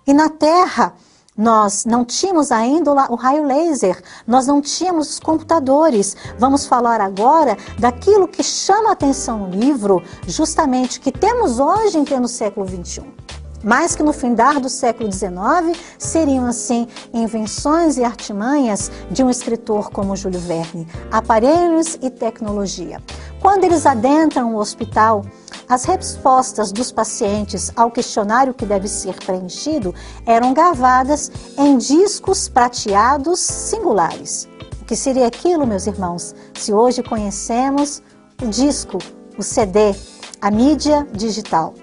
E na Terra, nós não tínhamos ainda o raio laser, nós não tínhamos os computadores. Vamos falar agora daquilo que chama a atenção no livro, justamente que temos hoje em pleno século XXI. Mas que no findar do século XIX seriam, assim, invenções e artimanhas de um escritor como Júlio Verne, aparelhos e tecnologia. Quando eles adentram o hospital, as respostas dos pacientes ao questionário que deve ser preenchido eram gravadas em discos prateados singulares. O que seria aquilo, meus irmãos, se hoje conhecemos o disco, o CD, a mídia digital?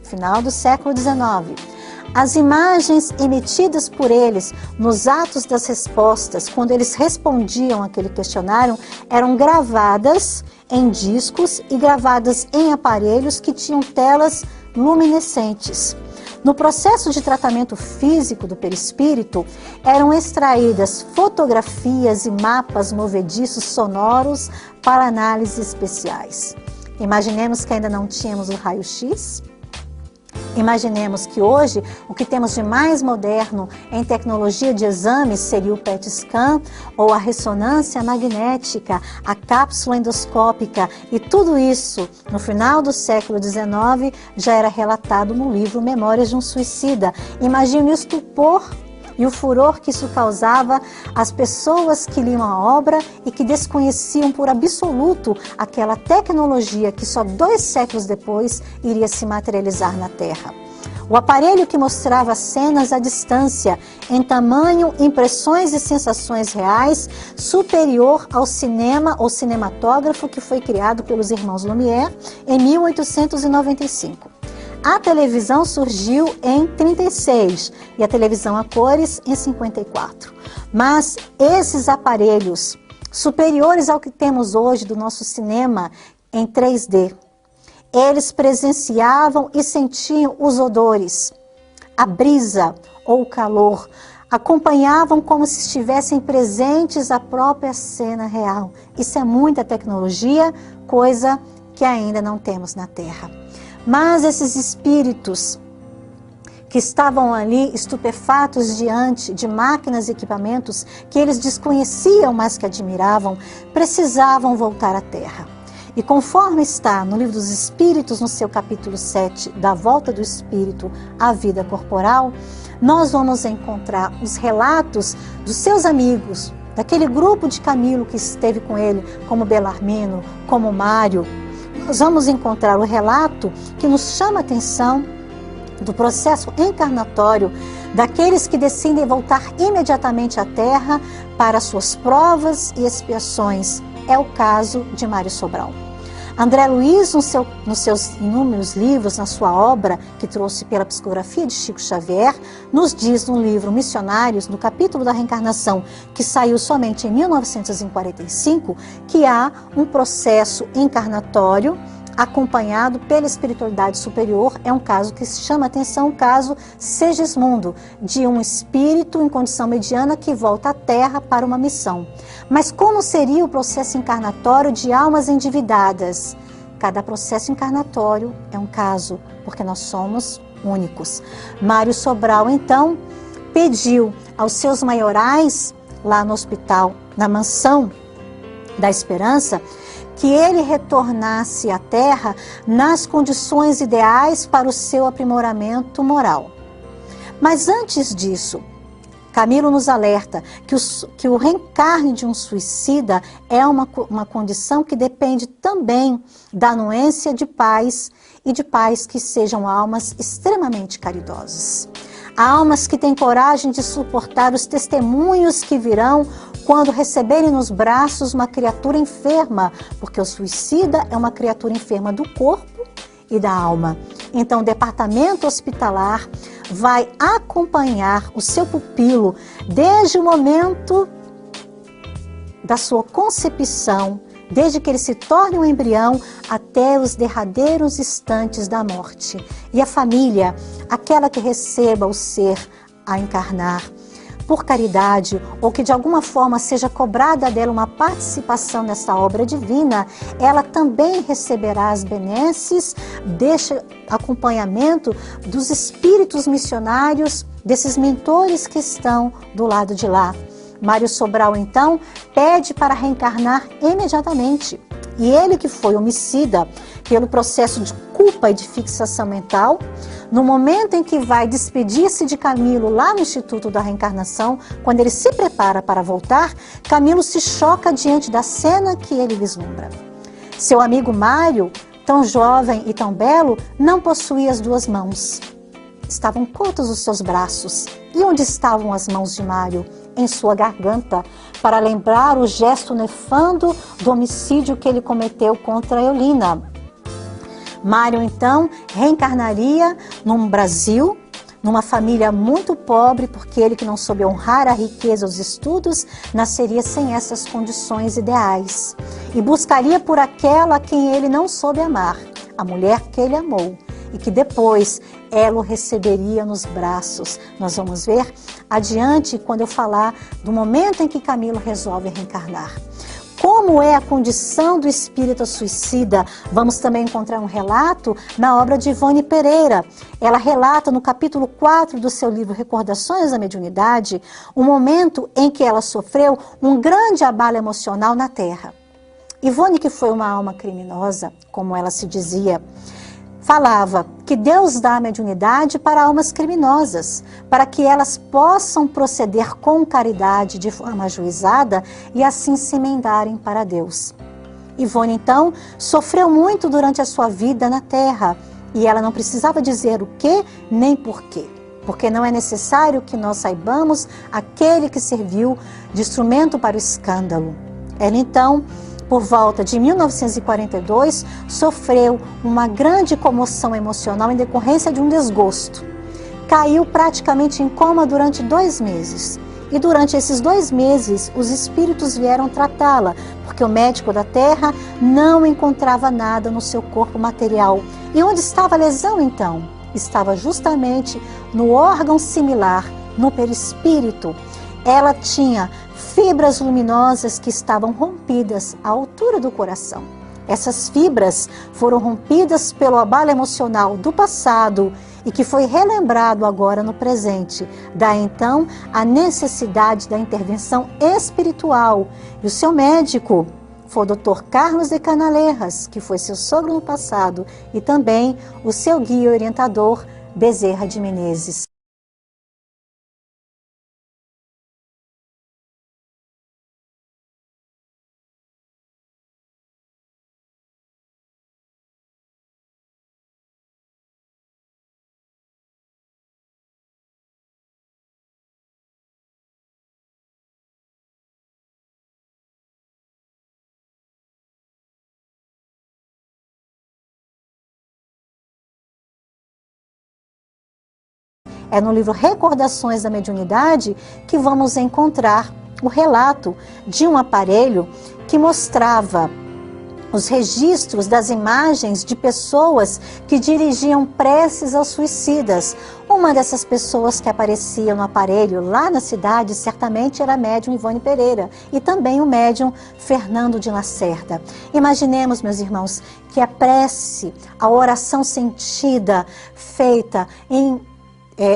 Final do século XIX. As imagens emitidas por eles nos atos das respostas, quando eles respondiam aquele questionário, eram gravadas em discos e gravadas em aparelhos que tinham telas luminescentes. No processo de tratamento físico do perispírito, eram extraídas fotografias e mapas movediços sonoros para análises especiais. Imaginemos que ainda não tínhamos o raio-x. Imaginemos que hoje o que temos de mais moderno em tecnologia de exames seria o PET scan ou a ressonância magnética, a cápsula endoscópica, e tudo isso no final do século XIX já era relatado no livro Memórias de um Suicida. Imagine o estupor e o furor que isso causava às pessoas que liam a obra e que desconheciam por absoluto aquela tecnologia que só 2 séculos depois iria se materializar na Terra. O aparelho que mostrava cenas à distância, em tamanho, impressões e sensações reais, superior ao cinema ou cinematógrafo que foi criado pelos irmãos Lumière em 1895. A televisão surgiu em 36 e a televisão a cores em 54. Mas esses aparelhos, superiores ao que temos hoje do nosso cinema em 3D, eles presenciavam e sentiam os odores, a brisa ou o calor, acompanhavam como se estivessem presentes a própria cena real. Isso é muita tecnologia, coisa que ainda não temos na Terra. Mas esses espíritos que estavam ali estupefatos diante de máquinas e equipamentos que eles desconheciam, mas que admiravam, precisavam voltar à Terra. E conforme está no Livro dos Espíritos, no seu capítulo 7, da volta do espírito à vida corporal, nós vamos encontrar os relatos dos seus amigos, daquele grupo de Camilo que esteve com ele, como Belarmino, como Mário. Nós vamos encontrar o relato que nos chama a atenção do processo encarnatório daqueles que decidem voltar imediatamente à Terra para suas provas e expiações. É o caso de Mário Sobral. André Luiz, nos seus inúmeros livros, na sua obra, que trouxe pela psicografia de Chico Xavier, nos diz no livro Missionários, no capítulo da reencarnação, que saiu somente em 1945, que há um processo encarnatório acompanhado pela espiritualidade superior. É um caso que chama a atenção, o caso Segismundo, de um espírito em condição mediana que volta à Terra para uma missão. Mas como seria o processo encarnatório de almas endividadas? Cada processo encarnatório é um caso, porque nós somos únicos. Mário Sobral, então, pediu aos seus maiorais, lá no hospital, na mansão da Esperança, que ele retornasse à Terra nas condições ideais para o seu aprimoramento moral. Mas antes disso, Camilo nos alerta que o reencarne de um suicida é uma condição que depende também da anuência de pais e de pais que sejam almas extremamente caridosas. Almas que têm coragem de suportar os testemunhos que virão quando receberem nos braços uma criatura enferma, porque o suicida é uma criatura enferma do corpo e da alma. Então o departamento hospitalar vai acompanhar o seu pupilo desde o momento da sua concepção, desde que ele se torne um embrião até os derradeiros instantes da morte. E a família, aquela que receba o ser a encarnar por caridade, ou que de alguma forma seja cobrada dela uma participação nessa obra divina, ela também receberá as benesses deste acompanhamento dos espíritos missionários, desses mentores que estão do lado de lá. Mário Sobral, então, pede para reencarnar imediatamente. E ele, que foi homicida pelo processo de culpa e de fixação mental, no momento em que vai despedir-se de Camilo lá no Instituto da Reencarnação, quando ele se prepara para voltar, Camilo se choca diante da cena que ele vislumbra. Seu amigo Mário, tão jovem e tão belo, não possuía as duas mãos. Estavam curtos os seus braços. E onde estavam as mãos de Mário? Em sua garganta, para lembrar o gesto nefando do homicídio que ele cometeu contra Eulina. Mário, então, reencarnaria no Brasil, numa família muito pobre, porque ele que não soube honrar a riqueza, os estudos, nasceria sem essas condições ideais. E buscaria por aquela a quem ele não soube amar, a mulher que ele amou, e que depois ela o receberia nos braços. Nós vamos ver adiante quando eu falar do momento em que Camilo resolve reencarnar. Como é a condição do espírita suicida? Vamos também encontrar um relato na obra de Ivone Pereira. Ela relata no capítulo 4 do seu livro Recordações da Mediunidade, um momento em que ela sofreu um grande abalo emocional na Terra. Ivone, que foi uma alma criminosa, como ela se dizia, falava que Deus dá a mediunidade para almas criminosas, para que elas possam proceder com caridade de forma ajuizada e assim se emendarem para Deus. Ivone, então, sofreu muito durante a sua vida na Terra e ela não precisava dizer o que nem porquê, porque não é necessário que nós saibamos aquele que serviu de instrumento para o escândalo. Ela, então, por volta de 1942, sofreu uma grande comoção emocional em decorrência de um desgosto. Caiu praticamente em coma durante 2 meses. E durante esses 2 meses, os espíritos vieram tratá-la, porque o médico da Terra não encontrava nada no seu corpo material. E onde estava a lesão, então? Estava justamente no órgão similar, no perispírito. Ela tinha fibras luminosas que estavam rompidas à altura do coração. Essas fibras foram rompidas pelo abalo emocional do passado e que foi relembrado agora no presente. Daí então a necessidade da intervenção espiritual. E o seu médico foi o Dr. Carlos de Canalejas, que foi seu sogro no passado, e também o seu guia e orientador, Bezerra de Menezes. É no livro Recordações da Mediunidade que vamos encontrar o relato de um aparelho que mostrava os registros das imagens de pessoas que dirigiam preces aos suicidas. Uma dessas pessoas que aparecia no aparelho lá na cidade certamente era a médium Ivone Pereira e também o médium Fernando de Lacerda. Imaginemos, meus irmãos, que a prece, a oração sentida, feita em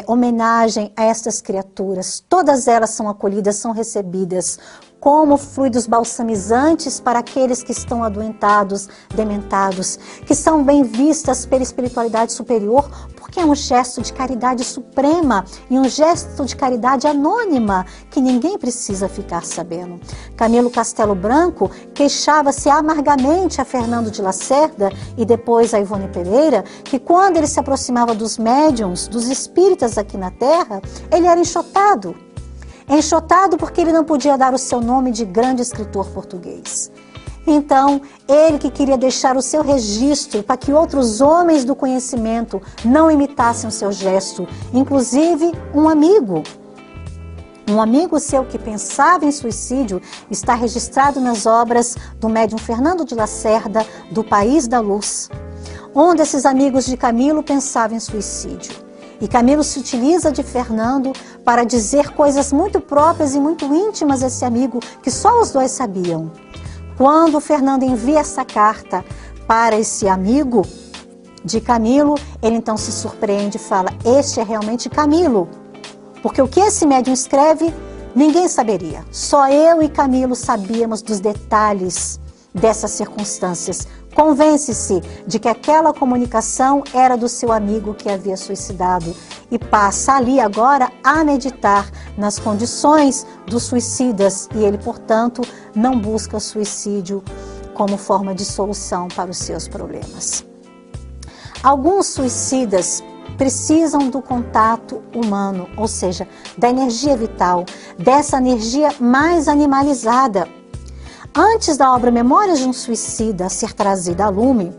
homenagem a estas criaturas, todas elas são acolhidas, são recebidas como fluidos balsamizantes para aqueles que estão adoentados, dementados, que são bem vistas pela espiritualidade superior, porque é um gesto de caridade suprema e um gesto de caridade anônima, que ninguém precisa ficar sabendo. Camilo Castelo Branco queixava-se amargamente a Fernando de Lacerda e depois a Ivone Pereira, que quando ele se aproximava dos médiuns, dos espíritas aqui na Terra, ele era enxotado. Enxotado porque ele não podia dar o seu nome de grande escritor português. Então, ele que queria deixar o seu registro para que outros homens do conhecimento não imitassem o seu gesto, inclusive um amigo seu que pensava em suicídio, está registrado nas obras do médium Fernando de Lacerda, do País da Luz, onde esses amigos de Camilo pensavam em suicídio. E Camilo se utiliza de Fernando para dizer coisas muito próprias e muito íntimas a esse amigo, que só os dois sabiam. Quando Fernando envia essa carta para esse amigo de Camilo, ele então se surpreende e fala: este é realmente Camilo. Porque o que esse médium escreve, ninguém saberia. Só eu e Camilo sabíamos dos detalhes dessas circunstâncias. Convence-se de que aquela comunicação era do seu amigo que havia suicidado e passa ali agora a meditar nas condições dos suicidas e ele, portanto, não busca suicídio como forma de solução para os seus problemas. Alguns suicidas precisam do contato humano, ou seja, da energia vital, dessa energia mais animalizada. Antes da obra Memórias de um Suicida ser trazida a lume,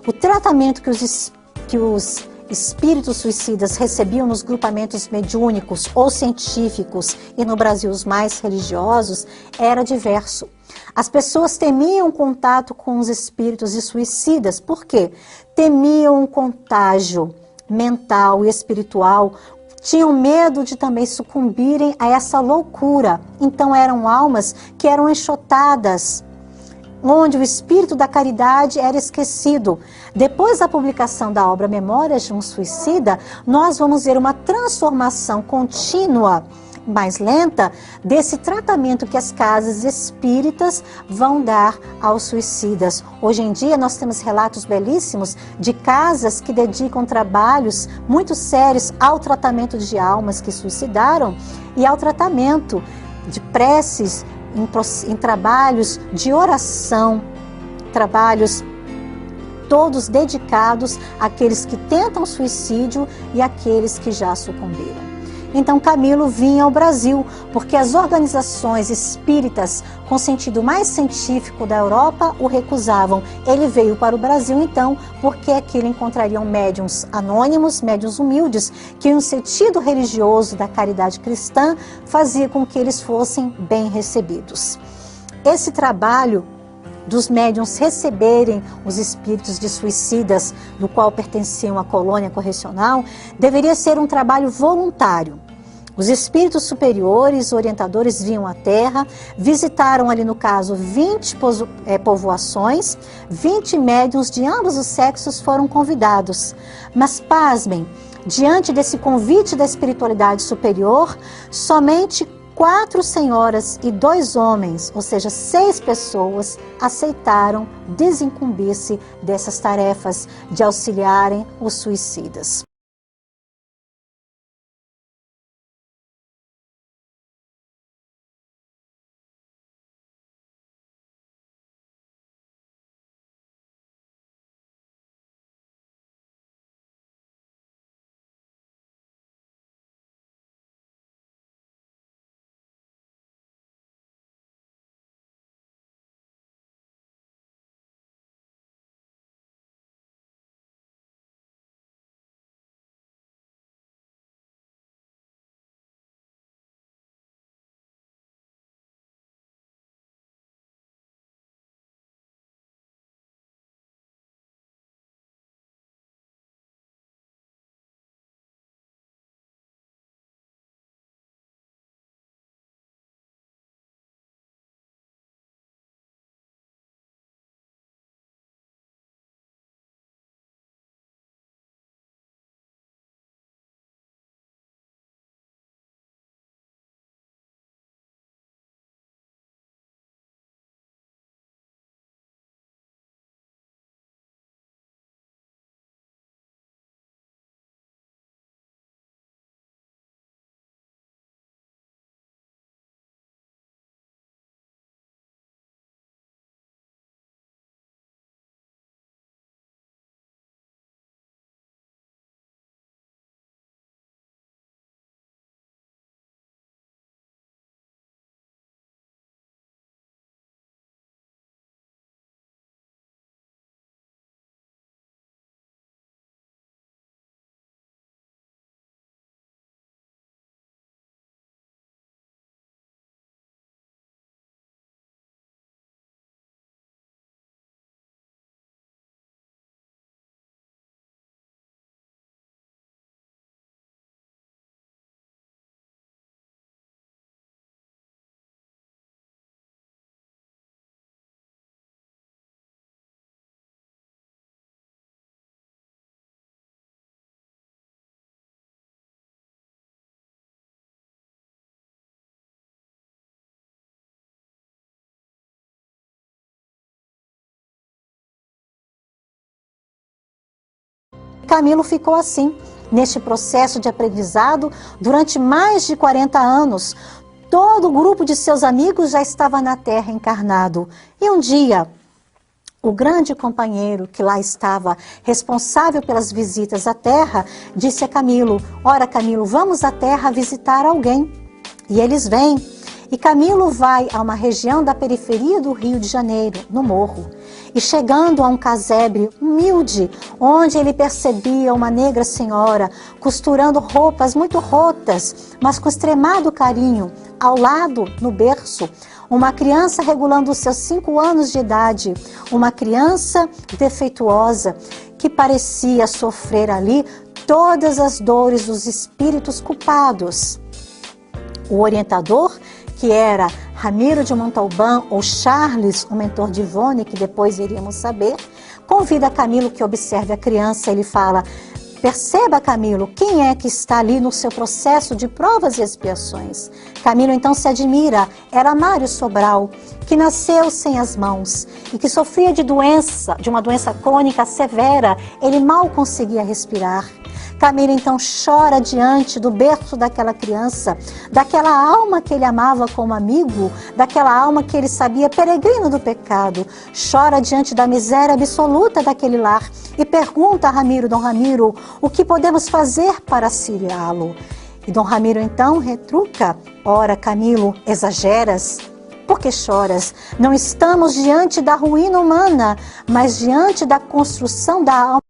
o tratamento que os espíritos suicidas recebiam nos grupamentos mediúnicos ou científicos e no Brasil os mais religiosos era diverso. As pessoas temiam contato com os espíritos de suicidas. Por quê? Temiam um contágio mental e espiritual, tinham medo de também sucumbirem a essa loucura. Então eram almas que eram enxotadas, onde o espírito da caridade era esquecido. Depois da publicação da obra Memórias de um Suicida, nós vamos ver uma transformação contínua, mais lenta, desse tratamento que as casas espíritas vão dar aos suicidas. Hoje em dia nós temos relatos belíssimos de casas que dedicam trabalhos muito sérios ao tratamento de almas que suicidaram e ao tratamento de preces, em trabalhos de oração, trabalhos todos dedicados àqueles que tentam suicídio e àqueles que já sucumbiram. Então Camilo vinha ao Brasil, porque as organizações espíritas com sentido mais científico da Europa o recusavam. Ele veio para o Brasil então, porque aqui ele encontrariam médiuns anônimos, médiuns humildes, que o sentido religioso da caridade cristã fazia com que eles fossem bem recebidos. Esse trabalho dos médiuns receberem os espíritos de suicidas, do qual pertenciam à colônia correcional, deveria ser um trabalho voluntário. Os espíritos superiores, orientadores, vinham à Terra, visitaram ali no caso 20 povoações, 20 médiuns de ambos os sexos foram convidados. Mas pasmem, diante desse convite da espiritualidade superior, somente 4 senhoras e 2 homens, ou seja, 6 pessoas, aceitaram desincumbir-se dessas tarefas de auxiliarem os suicidas. Camilo ficou assim, neste processo de aprendizado, durante mais de 40 anos. Todo o grupo de seus amigos já estava na Terra encarnado. E um dia, o grande companheiro que lá estava, responsável pelas visitas à terra, disse a Camilo: ora, Camilo, vamos à terra visitar alguém. E eles vêm. E Camilo vai a uma região da periferia do Rio de Janeiro, no morro. E chegando a um casebre humilde, onde ele percebia uma negra senhora costurando roupas muito rotas, mas com extremado carinho, ao lado, no berço, uma criança regulando os seus 5 anos de idade, uma criança defeituosa que parecia sofrer ali todas as dores dos espíritos culpados. O orientador, que era Ramiro de Montalbán ou Charles, o mentor de Ivone, que depois iríamos saber, convida Camilo que observe a criança. Ele fala: perceba, Camilo, quem é que está ali no seu processo de provas e expiações. Camilo então se admira. Era Mário Sobral, que nasceu sem as mãos e que sofria de uma doença crônica severa. Ele mal conseguia respirar. Camilo então chora diante do berço daquela criança, daquela alma que ele amava como amigo, daquela alma que ele sabia peregrino do pecado. Chora diante da miséria absoluta daquele lar e pergunta a Ramiro: Dom Ramiro, o que podemos fazer para auxiliá-lo? E Dom Ramiro então retruca: ora, Camilo, exageras? Por que choras? Não estamos diante da ruína humana, mas diante da construção da alma